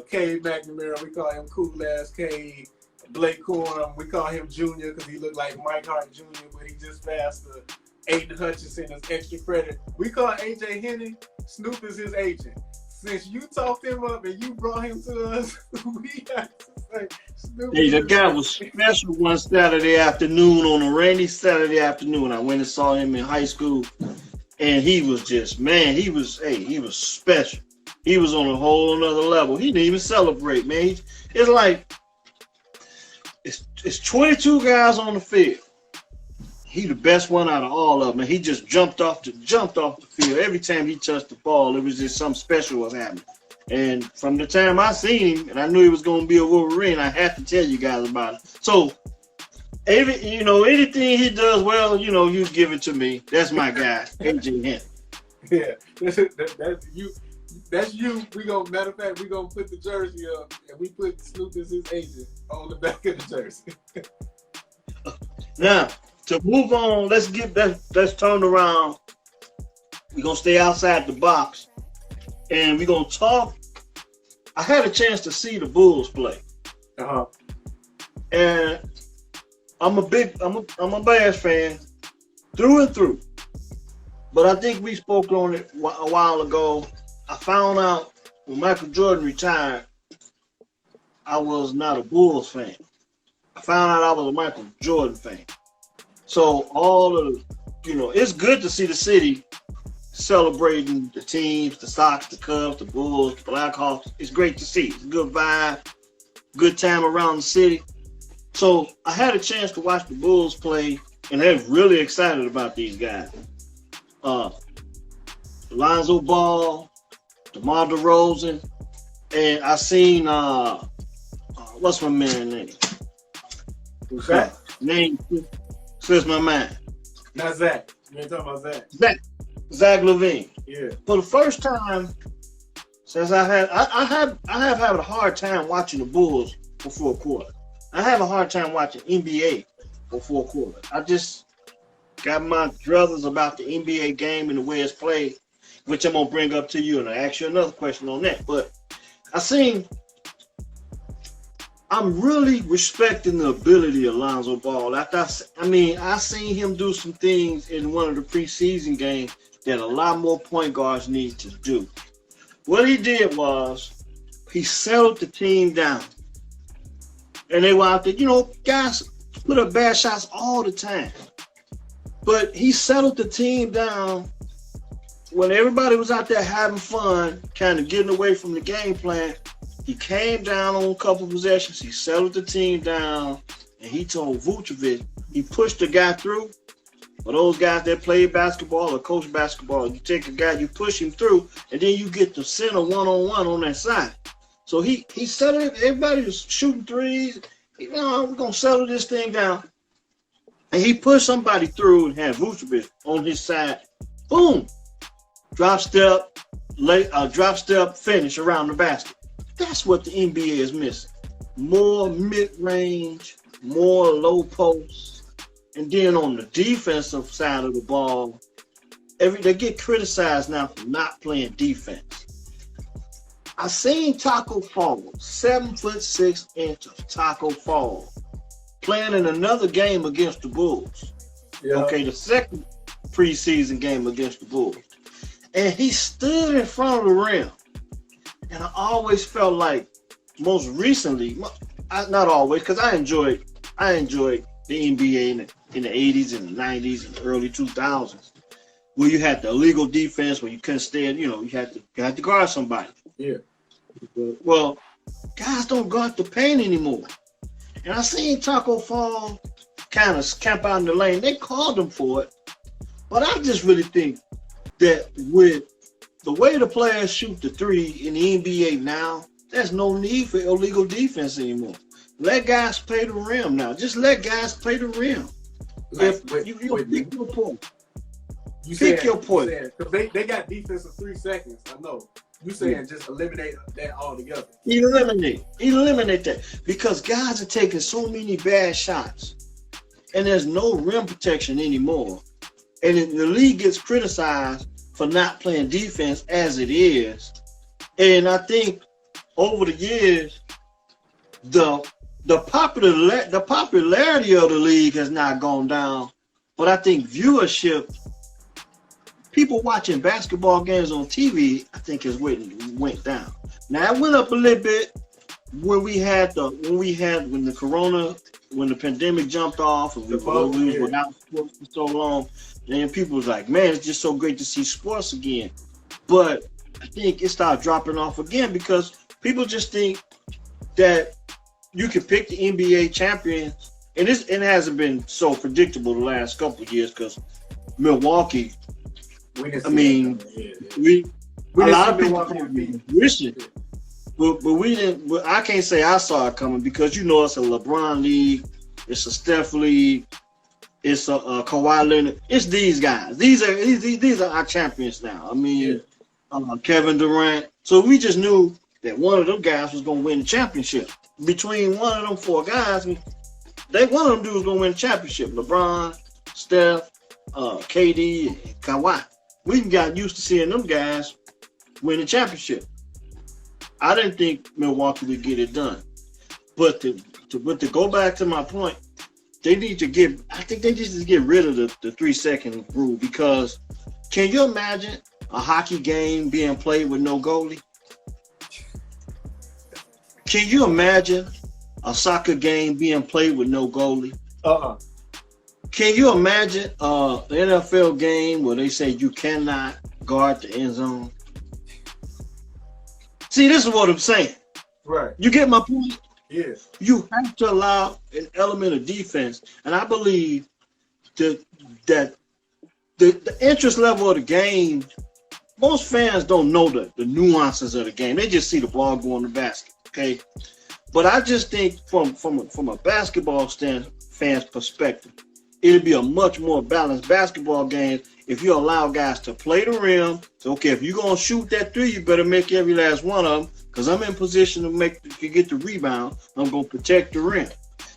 Cade McNamara. We call him Cool Ass Cade. Blake Corum, we call him Junior because he looked like Mike Hart Jr., but he just faster. Aiden Hutchinson is extra credit. We call AJ Henny. Snoop is his agent. Since you talked him up and you brought him to us, we have to say Snoop. Hey, the guy was special one Saturday afternoon on a rainy Saturday afternoon. I went and saw him in high school, and he was just he was special. He was on a whole nother level. He didn't even celebrate, man. It's like it's 22 guys on the field. He the best one out of all of them. He just jumped off the field. Every time he touched the ball, it was just something special was happening. And from the time I seen him, and I knew he was going to be a Wolverine, I had to tell you guys about it. So, anything he does well, you give it to me. That's my guy, AJ Henry. Yeah, that's you. That's you. Matter of fact, we gonna put the jersey up, and we put Snoop as his agent on the back of the jersey. Now, to move on, let's turn around We're gonna stay outside the box, and we're gonna talk. I had a chance to see the Bulls play, and I'm a Bears fan through and through. But I think we spoke on it a while ago. I found out when Michael Jordan retired, I was not a Bulls fan. I found out I was a Michael Jordan fan. So all of it's good to see the city celebrating the teams, the Sox, the Cubs, the Bulls, the Blackhawks. It's great to see. It's a good vibe, good time around the city. So I had a chance to watch the Bulls play, and they're really excited about these guys. Lonzo Ball, DeMar DeRozan, and I seen what's my man name? Who's that? Name slips my mind. Not Zach. You ain't talking about Zach. Zach LaVine. Yeah. For the first time since I have had a hard time watching the Bulls for 4 quarters. I have a hard time watching NBA for 4 quarters. I just got my druthers about the NBA game and the way it's played, which I'm gonna bring up to you, and I ask you another question on that. But I'm really respecting the ability of Lonzo Ball. I seen him do some things in one of the preseason games that a lot more point guards need to do. What he did was he settled the team down. And they were out there, guys put up bad shots all the time. But he settled the team down when everybody was out there having fun, kind of getting away from the game plan. He came down on a couple of possessions. He settled the team down, and he told Vucevic, he pushed the guy through. For those guys that play basketball or coach basketball, you take a guy, you push him through, and then you get the center one-on-one on that side. So he settled it. Everybody was shooting threes. We're going to settle this thing down. And he pushed somebody through and had Vucevic on his side. Boom. Drop step finish around the basket. That's what the NBA is missing. More mid-range, more low posts. And then on the defensive side of the ball, they get criticized now for not playing defense. I seen Taco Fall, 7'6" of Taco Fall, playing in another game against the Bulls. Yeah. Okay, the second preseason game against the Bulls. And he stood in front of the rim. And I always felt like, most recently, not always, because I enjoyed the NBA in the 80s and the 90s and the early 2000s, where you had the illegal defense, where you couldn't stand, you had to guard somebody. Yeah. Well, guys don't guard the paint anymore. And I seen Taco Fall kind of camp out in the lane. They called him for it. But I just really think that with the way the players shoot the three in the NBA now, there's no need for illegal defense anymore. Let guys play the rim now. Just let guys play the rim. Pick your point. Pick your point. Because they got defense of 3 seconds. I know. You saying just eliminate that altogether. Eliminate that. Because guys are taking so many bad shots. And there's no rim protection anymore. And the league gets criticized for not playing defense as it is. And I think over the years, the popularity of the league has not gone down, but I think viewership, people watching basketball games on TV, I think went down. Now it went up a little bit when the pandemic jumped off and we were without sports for so long. And people was like, man, it's just so great to see sports again. But I think it started dropping off again because people just think that you can pick the NBA champions, and it hasn't been so predictable the last couple of years because Milwaukee. A lot of people wish it, but we didn't. But I can't say I saw it coming because it's a LeBron league, it's a Steph league, it's a Kawhi Leonard. It's these guys. These are our champions now. Kevin Durant. So we just knew that one of them guys was going to win the championship. Between one of them 4 guys, one of them dudes was going to win the championship. LeBron, Steph, KD, and Kawhi. we got used to seeing them guys win the championship. I didn't think Milwaukee would get it done. But to go back to my point, they need to I think they just need to get rid of the 3-second rule, because can you imagine a hockey game being played with no goalie? Can you imagine a soccer game being played with no goalie? Can you imagine an NFL game where they say you cannot guard the end zone? See, this is what I'm saying. Right. You get my point? Yes. You have to allow an element of defense. And I believe that the interest level of the game, most fans don't know the nuances of the game. They just see the ball go in the basket, okay? But I just think from a basketball fan's perspective, it'll be a much more balanced basketball game if you allow guys to play the rim. So, okay, if you're going to shoot that three, you better make every last one of them, because I'm in position to get the rebound. I'm going to protect the rim.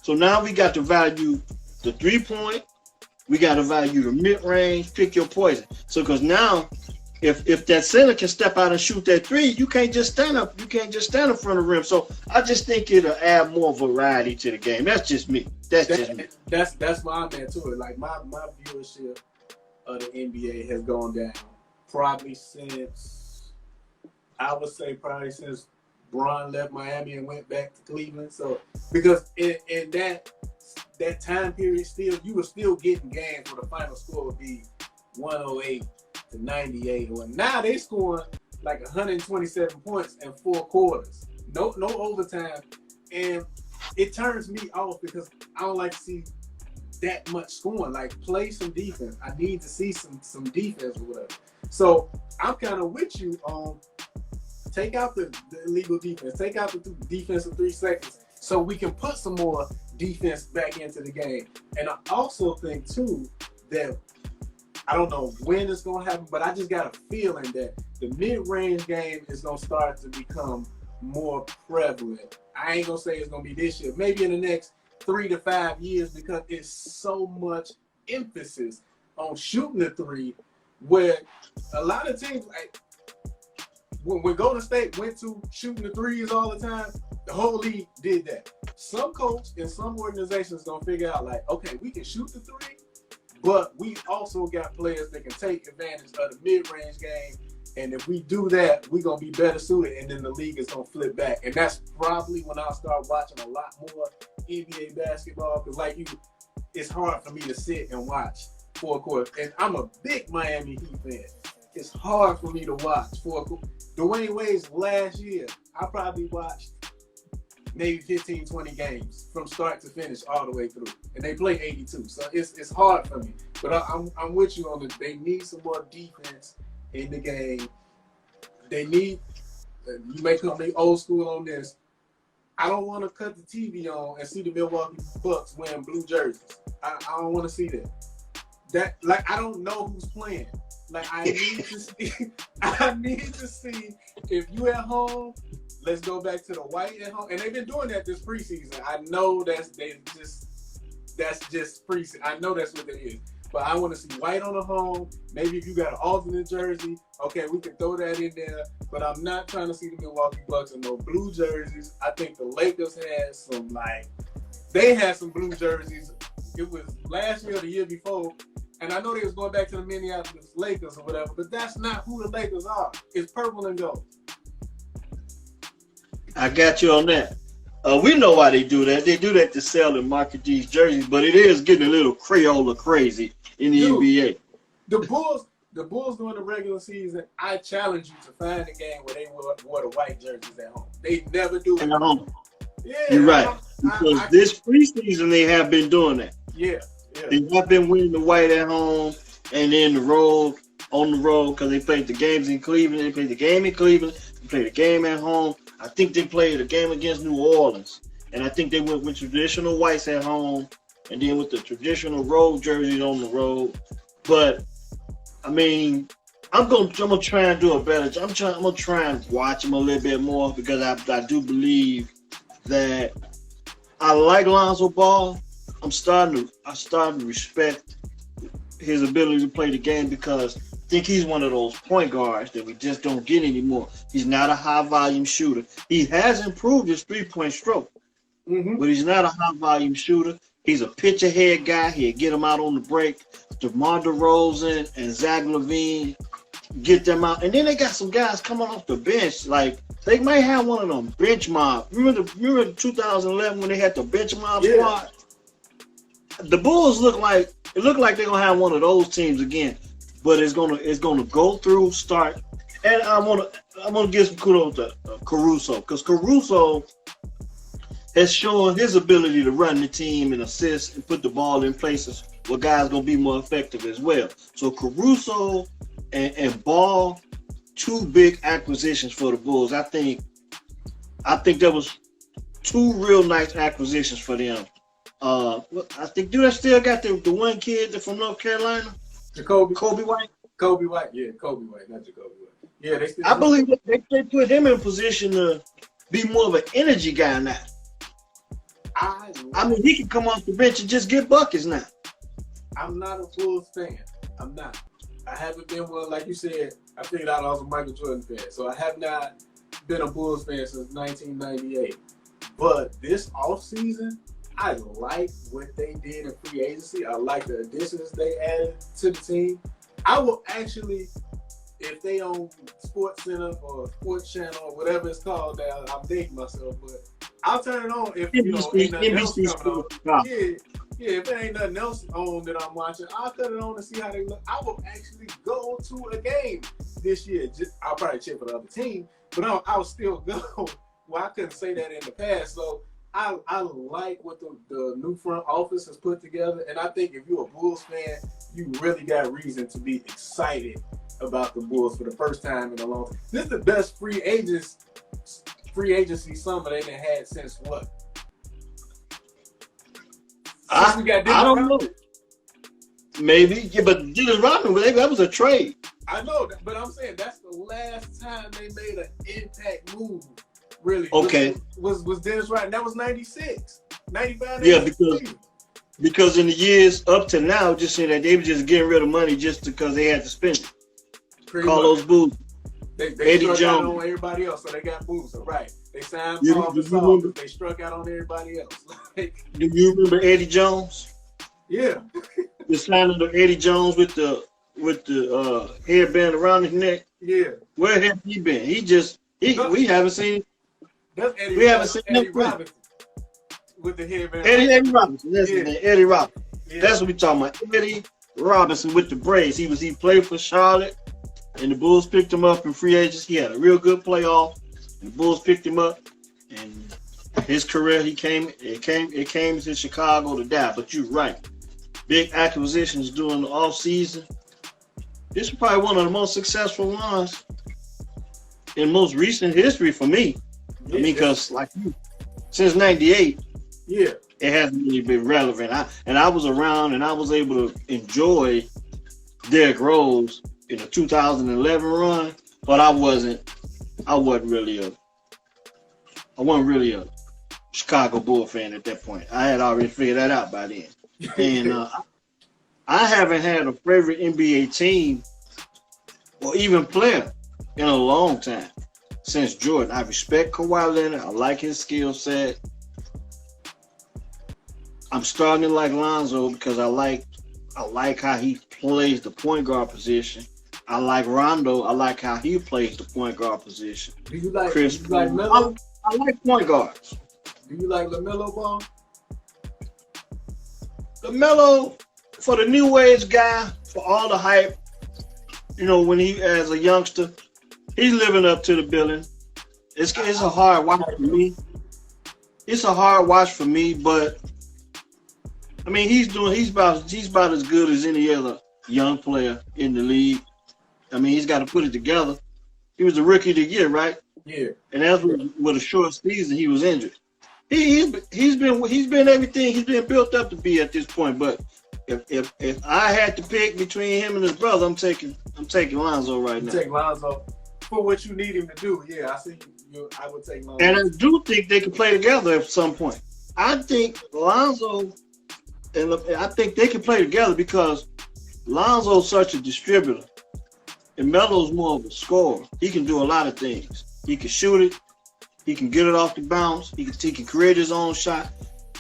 So now we got to value the three-point. We got to value the mid-range. Pick your poison. So, because now, if that center can step out and shoot that three, you can't just stand up. You can't just stand in front of the rim. So I just think it'll add more variety to the game. That's just me. That's why I'm at to it. Like my viewership of the NBA has gone down probably since Bron left Miami and went back to Cleveland. So because in that time period, you were still getting games where the final score would be 108 to 98. Well, now they scoring like 127 points in 4 quarters. No overtime, and it turns me off because I don't like to see that much scoring. Like, play some defense. I need to see some defense or whatever. So I'm kind of with you on take out the illegal defense, take out the defense of 3 seconds, so we can put some more defense back into the game. And I also think too that I don't know when it's gonna happen, but I just got a feeling that the mid-range game is gonna start to become more prevalent. I ain't gonna say it's gonna be this year, maybe in the next 3 to 5 years, because it's so much emphasis on shooting the three, where a lot of teams, like when Golden State went to shooting the threes all the time, the whole league did that. Some coach and some organizations gonna figure out, like, okay, we can shoot the three, but we also got players that can take advantage of the mid-range game. And if we do that, we're going to be better suited, and then the league is going to flip back. And that's probably when I'll start watching a lot more NBA basketball, because like you, it's hard for me to sit and watch 4 quarters. And I'm a big Miami Heat fan. It's hard for me to watch 4 quarters. Dwayne Wade's last year, I probably watched maybe 15, 20 games from start to finish all the way through. And they play 82. So it's hard for me. But I'm with you on it. They need some more defense in the game. They need, you may come to old school on this, I don't want to cut the TV on and see the Milwaukee Bucks wearing blue jerseys. I don't want to see that. That, like, I don't know who's playing. Like, I need to see, I need to see if you at home, let's go back to the white at home. And they've been doing that this preseason. I know that's just preseason. I know that's what it is. But I want to see white on the home. Maybe if you got an alternate jersey, okay, we can throw that in there. But I'm not trying to see the Milwaukee Bucks in no blue jerseys. I think the Lakers had some, they had some blue jerseys. It was last year or the year before. And I know they was going back to the Minneapolis Lakers or whatever, but that's not who the Lakers are. It's purple and gold. I got you on that. We know why they do that. They do that to sell and market these jerseys, but it is getting a little Crayola crazy in the NBA. The Bulls during the regular season, I challenge you to find a game where they wore the white jerseys at home. They never do it. At home. Yeah, you're right. Because this preseason, they have been doing that. Yeah. They have been winning the white at home and then on the road, because they played the games in Cleveland. They played the game in Cleveland. They played the game at home. I think they played a game against New Orleans. And I think they went with traditional whites at home and then with the traditional road jerseys on the road. But, I mean, I'm gonna try and do a better job. I'm gonna try and watch them a little bit more, because I do believe that I like Lonzo Ball. I'm starting to respect his ability to play the game, because think he's one of those point guards that we just don't get anymore. He's not a high volume shooter. He has improved his 3-point stroke, but he's not a high volume shooter. He's a pitch ahead guy. He'll get him out on the break. DeMar DeRozan and Zach LaVine, get them out. And then they got some guys coming off the bench. Like, they might have one of them bench mob. Remember 2011 when they had the bench mob squad? The Bulls look like they're gonna have one of those teams again. But it's gonna go through, start. And I'm gonna give some kudos to Caruso, because Caruso has shown his ability to run the team and assist and put the ball in places where guys gonna be more effective as well. So Caruso and Ball, 2 big acquisitions for the Bulls. I think that was 2 real nice acquisitions for them. I think they still got the one kid from North Carolina, Kobe White. Kobe White, not Jacoby White. Yeah, I believe they put him in position to be more of an energy guy now. I mean, he can come off the bench and just get buckets now. I'm not a Bulls fan. I'm not. I haven't been one, like you said. I figured out I was a Michael Jordan fan, so I have not been a Bulls fan since 1998. But this offseason, I like what they did in free agency. I like the additions they added to the team. I will actually, if they own Sports Center or Sports Channel or whatever it's called now, I'm dating myself, but I'll turn it on if ain't nothing else coming on. Yeah, if there ain't nothing else on that I'm watching, I'll cut it on and see how they look. I will actually go to a game this year. I'll probably cheer for the other team, but I'll still go. Well, I couldn't say that in the past, so I like what the new front office has put together, and I think if you're a Bulls fan, you really got reason to be excited about the Bulls for the first time in a long time. This is the best free agency summer they've had since what? I don't know. Maybe, yeah, but Dennis Rodman, that was a trade. I know, but I'm saying that's the last time they made an impact move. Really? Okay. Was Dennis Rodman? That was 96, 95. Yeah, because in the years up to now, just saying that they were just getting rid of money just because they had to spend it. Carlos Boozer. They Eddie struck Jones. out on everybody else, so they got Boozer, right? They signed Paul Gasol, but they struck out on everybody else. Do you remember Eddie Jones? Yeah. The signing of Eddie Jones with the headband around his neck. Yeah. Where have he been? We haven't seen. That's Eddie. We haven't seen Eddie Robinson with the headband. Eddie Robinson. That's his name. Eddie Robinson. Yeah. That's what we talking about. Eddie Robinson with the braids. He played for Charlotte, and the Bulls picked him up in free agency. He had a real good playoff. And the Bulls picked him up, and his career, it came to Chicago to die. But you're right. Big acquisitions during the off season. This is probably one of the most successful ones in most recent history for me. I mean, because since '98, it hasn't really been relevant. I was around and I was able to enjoy Derrick Rose in the 2011 run, but I wasn't really a Chicago Bull fan at that point. I had already figured that out by then. And I haven't had a favorite NBA team or even player in a long time since Jordan. I respect Kawhi Leonard. I like his skill set. I'm starting to like Lonzo because I like how he plays the point guard position. I like Rondo. I like how he plays the point guard position. Do you like Chris? Do you like Melo? I like point guards. Do you like LaMelo Ball? LaMelo, for the new age guy, for all the hype, when he as a youngster, he's living up to the billing. It's a hard watch for me. It's a hard watch for me, but I mean he's about as good as any other young player in the league. I mean he's got to put it together. He was the rookie of the year, right? Yeah. And that's with a short season he was injured. He's been everything he's been built up to be at this point. But if I had to pick between him and his brother, I'm taking Lonzo right now. Take Lonzo for what you need him to do. Yeah, I see you. I would take Lonzo. And I do think they can play together at some point. I think Lonzo and I think they can play together because Lonzo's such a distributor. And Melo's more of a scorer. He can do a lot of things. He can shoot it. He can get it off the bounce. He can create his own shot.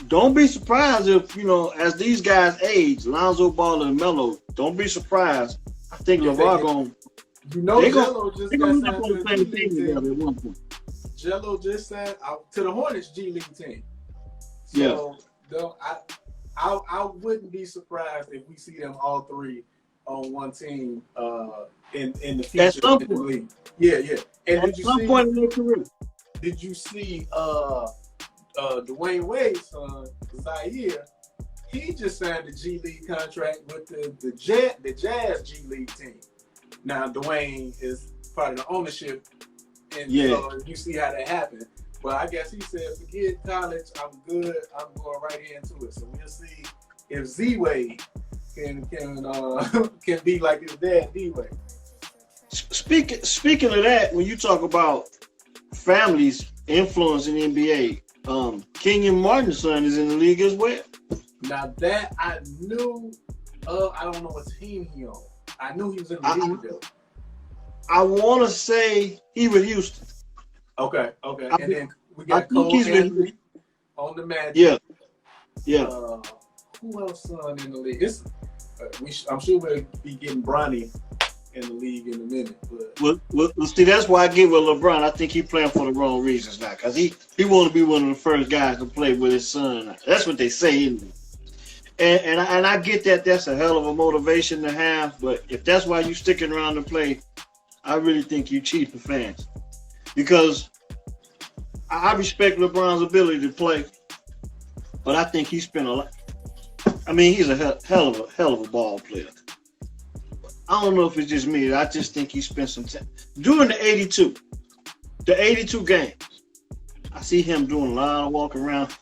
Don't be surprised if, as these guys age, Lonzo Ball and Melo, don't be surprised. I think LeVar going Jello just got signed to the same team together at one point. Jello just signed to the Hornets G League team. So, I wouldn't be surprised if we see them all three on one team in the future. At some in the league. Yeah. And at some point in their career. Did you see Dwayne Wade's son, Zaire? He just signed a G League contract with the Jazz G League team. Now Dwayne is part of the ownership, and so you see how that happened. But I guess he said, forget college, I'm good. I'm going right into it. So we'll see if Z-Wade can be like his dad, D-Wade. Speaking of that, when you talk about families influence in the NBA, Kenyon Martin's son is in the league as well. Now that I knew, I don't know what team he on. I knew he was in the league though. I want to say he with Houston. Okay. And then we got Cole Anthony on the Magic. Yeah. Who else in the league? I'm sure we'll be getting Bronny in the league in a minute. But well, see, that's why I get with LeBron. I think he's playing for the wrong reasons now, because he want to be one of the first guys to play with his son. That's what they say, isn't it? And I get that that's a hell of a motivation to have, but if that's why you sticking around to play, I really think you cheat the fans. Because I respect LeBron's ability to play, but I think he spent a lot. I mean, he's a hell of a ball player. I don't know if it's just me. I just think he spent some time during the 82 games. I see him doing a lot of walking around.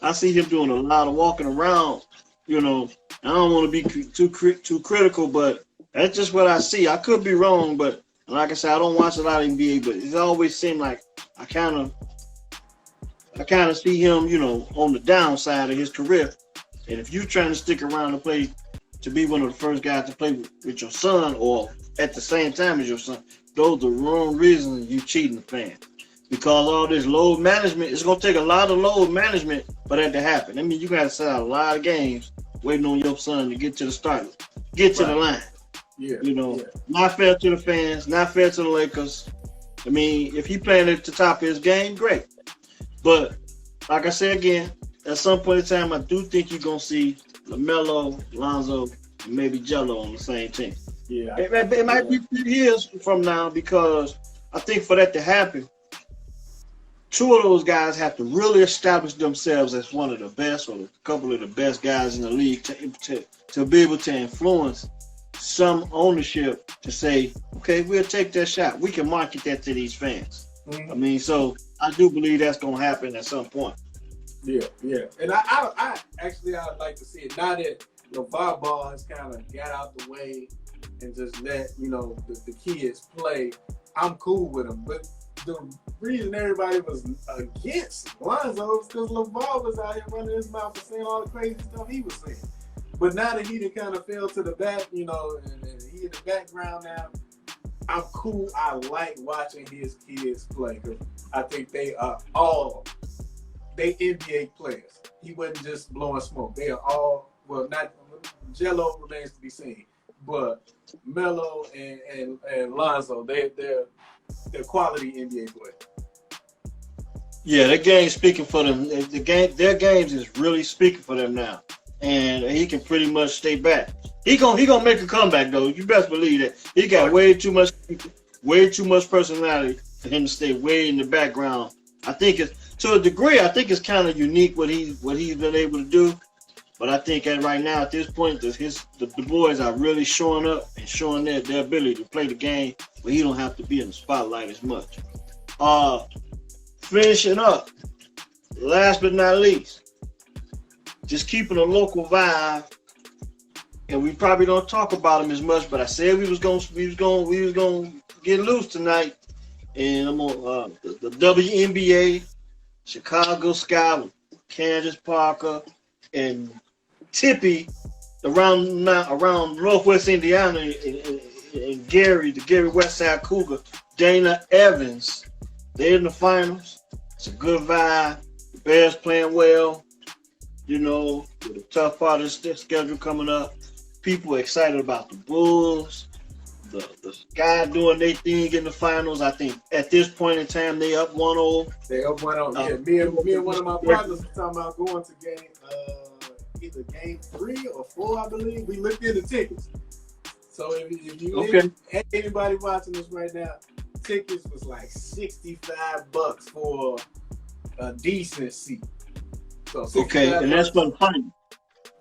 I see him doing a lot of walking around. I don't want to be too critical, but that's just what I see. I could be wrong, but like I said, I don't watch a lot of NBA, but it always seemed like I kind of see him, on the downside of his career. And if you're trying to stick around to play, to be one of the first guys to play with your son or at the same time as your son, those are the wrong reasons you cheating the fans. Because all this load management, it's going to take a lot of load management for that to happen. I mean, you got to set out a lot of games waiting on your son to get to the start, get to the line. Not fair to the fans, not fair to the Lakers. I mean, if he playing at the top of his game, great. But like I said again, at some point in time, I do think you're going to see LaMelo, Lonzo, and maybe Jello on the same team. Yeah, it might be 2 years from now, because I think for that to happen, two of those guys have to really establish themselves as one of the best or a couple of the best guys in the league to be able to influence some ownership to say, okay, we'll take that shot. We can market that to these fans. Mm-hmm. I mean, so I do believe that's going to happen at some point. Yeah. And I actually I'd like to see it. Now that LeVar Ball has kind of got out the way and just let, the kids play, I'm cool with them. But the reason everybody was against Lonzo was because LeVar was out here running his mouth and saying all the crazy stuff he was saying. But now that he done kind of fell to the back, and he in the background now, I'm cool. I like watching his kids play, because I think they are all NBA players. He wasn't just blowing smoke. They are all, well, not Jello remains to be seen, but Melo and Lonzo, they're quality NBA players. Yeah, their game's speaking for them. Their games is really speaking for them now, and he can pretty much stay back. He gonna make a comeback though. You best believe that. He got way too much personality for him to stay way in the background. I think it's, to a degree, I think it's kind of unique what he's been able to do. But I think right now, at this point, the boys are really showing up and showing their ability to play the game, where he don't have to be in the spotlight as much. Finishing up, last but not least, just keeping a local vibe, and we probably don't talk about him as much. But I said we was gonna get loose tonight, and I'm on the WNBA, Chicago Sky with Candace Parker and Tippy around Northwest Indiana and Gary, the Gary Westside Cougar, Dana Evans, they're in the finals. It's a good vibe. The Bears playing well. You know, with a tough part of the schedule coming up. People are excited about the Bulls. The Sky doing their thing in the finals. I think at this point in time they up 1-0. They up 1-0. Yeah, me and one of my partners were talking about going to either game 3 or 4, I believe. We looked into tickets. So if you anybody watching this right now, tickets was like $65 for a decent seat. So and that's for the final.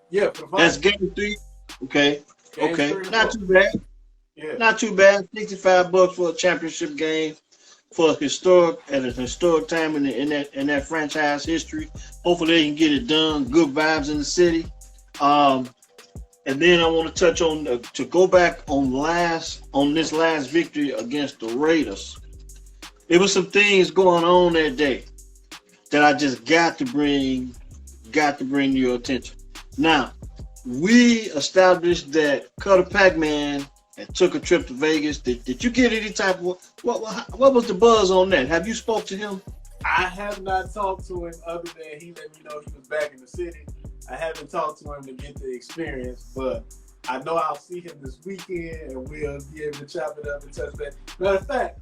Yeah, for the final. That's game 3. Okay. Game 3 Not too bad. Yeah. Not too bad. $65 for a championship game for a historic time in that franchise history. Hopefully they can get it done. Good vibes in the city. And then I want to touch on to go back on this last victory against the Raiders. There was some things going on that day that I just got to bring to your attention. Now, we established that Cutter Pac-Man and took a trip to Vegas. Did you get any type of what was the buzz on that? Have you spoke to him? I have not talked to him other than he let me know he was back in the city. I haven't talked to him to get the experience, but I know I'll see him this weekend and we'll be able to chop it up and touch base. Matter of fact,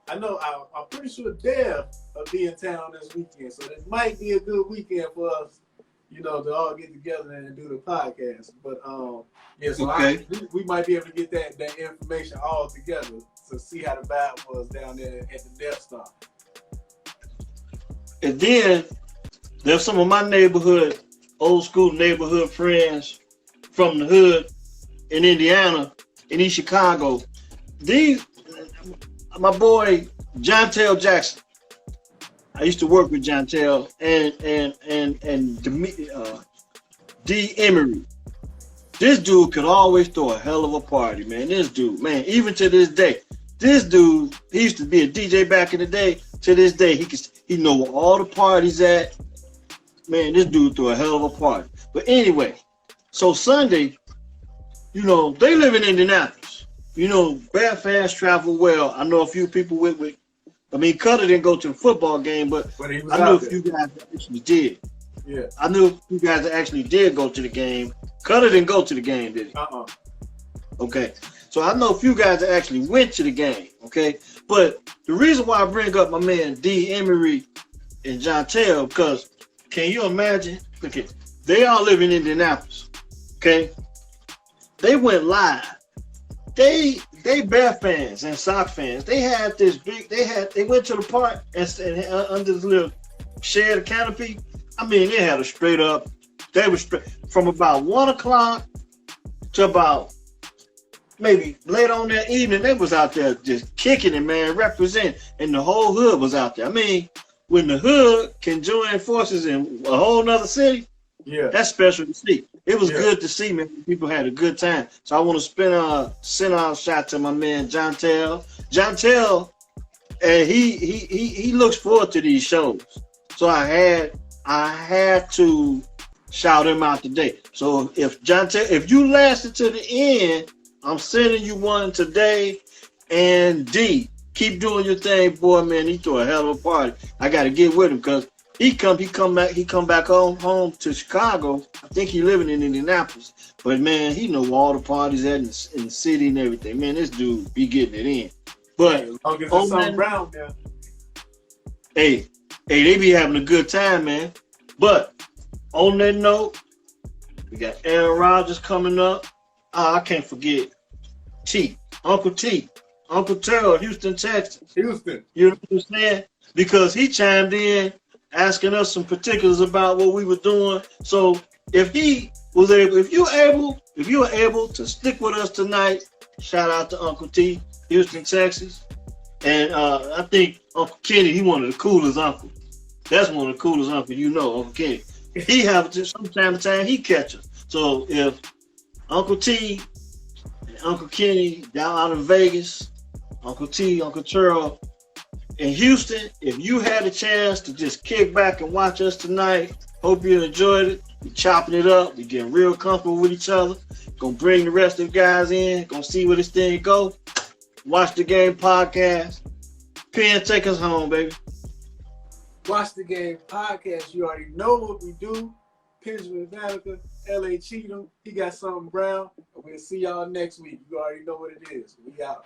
I know I'm pretty sure Dev will be in town this weekend, so it might be a good weekend for us, you know, to all get together and do the podcast. But we might be able to get that information all together to see how the vibe was down there at the Death Star. And then there's some of my old school neighborhood friends from the hood in Indiana and in Chicago. My boy Jontel Jackson. I used to work with Jontel and D. Emery. This dude could always throw a hell of a party, man. This dude, man, even to this day, this dude, he used to be a DJ back in the day. To this day, he know where all the parties at. Man, this dude threw a hell of a party. But anyway, so Sunday, you know, they live in Indianapolis. You know, Bear fans travel well. I know a few people Cutter didn't go to the football game, but I know a few guys that actually did. Yeah. I knew a few guys that actually did go to the game. Cutter didn't go to the game, did he? Okay. So I know a few guys that actually went to the game, okay? But the reason why I bring up my man D. Emery and Jontel, because can you imagine? Okay, they all live in Indianapolis, okay? They went live. They Bear fans and Sox fans. They had this they went to the park and under this little shed canopy. I mean, they had they were straight from about 1 o'clock to about maybe late on that evening. They was out there just kicking it, man, representing, and the whole hood was out there. I mean, when the hood can join forces in a whole nother city, yeah, that's special to see. It was good to see, man. People had a good time. So I want to send out a shout to my man Jontel. Jontel, and he looks forward to these shows. So I had to shout him out today. So if Jontel, if you lasted to the end, I'm sending you one today. And D, keep doing your thing, boy, man. He threw a hell of a party. I got to get with him because he come back home to Chicago. I think he living in Indianapolis. But man, he know all the parties at in the city and everything. Man, this dude be getting it in. But as long as there's something brown there. Hey, they be having a good time, man. But on that note, we got Aaron Rodgers coming up. I can't forget Uncle Terrell, Houston, Texas. Houston. You know what I'm saying? Because he chimed in asking us some particulars about what we were doing. So if you were able to stick with us tonight, shout out to Uncle T, Houston, Texas. And I think Uncle Kenny, he one of the coolest uncles. That's one of the coolest uncles, you know, Uncle Kenny. He have to from time to time he catch us. So if Uncle T and Uncle Kenny down out in Vegas, Uncle T, Uncle Terrell in Houston, if you had a chance to just kick back and watch us tonight, hope you enjoyed it. We chopping it up. We getting real comfortable with each other. Gonna bring the rest of the guys in. Gonna see where this thing go. Watch the Game podcast. Penn, take us home, baby. Watch the Game podcast. You already know what we do. Benjamin Vanica, L.A. Cheatham. He got something brown. And we'll see y'all next week. You already know what it is. We out.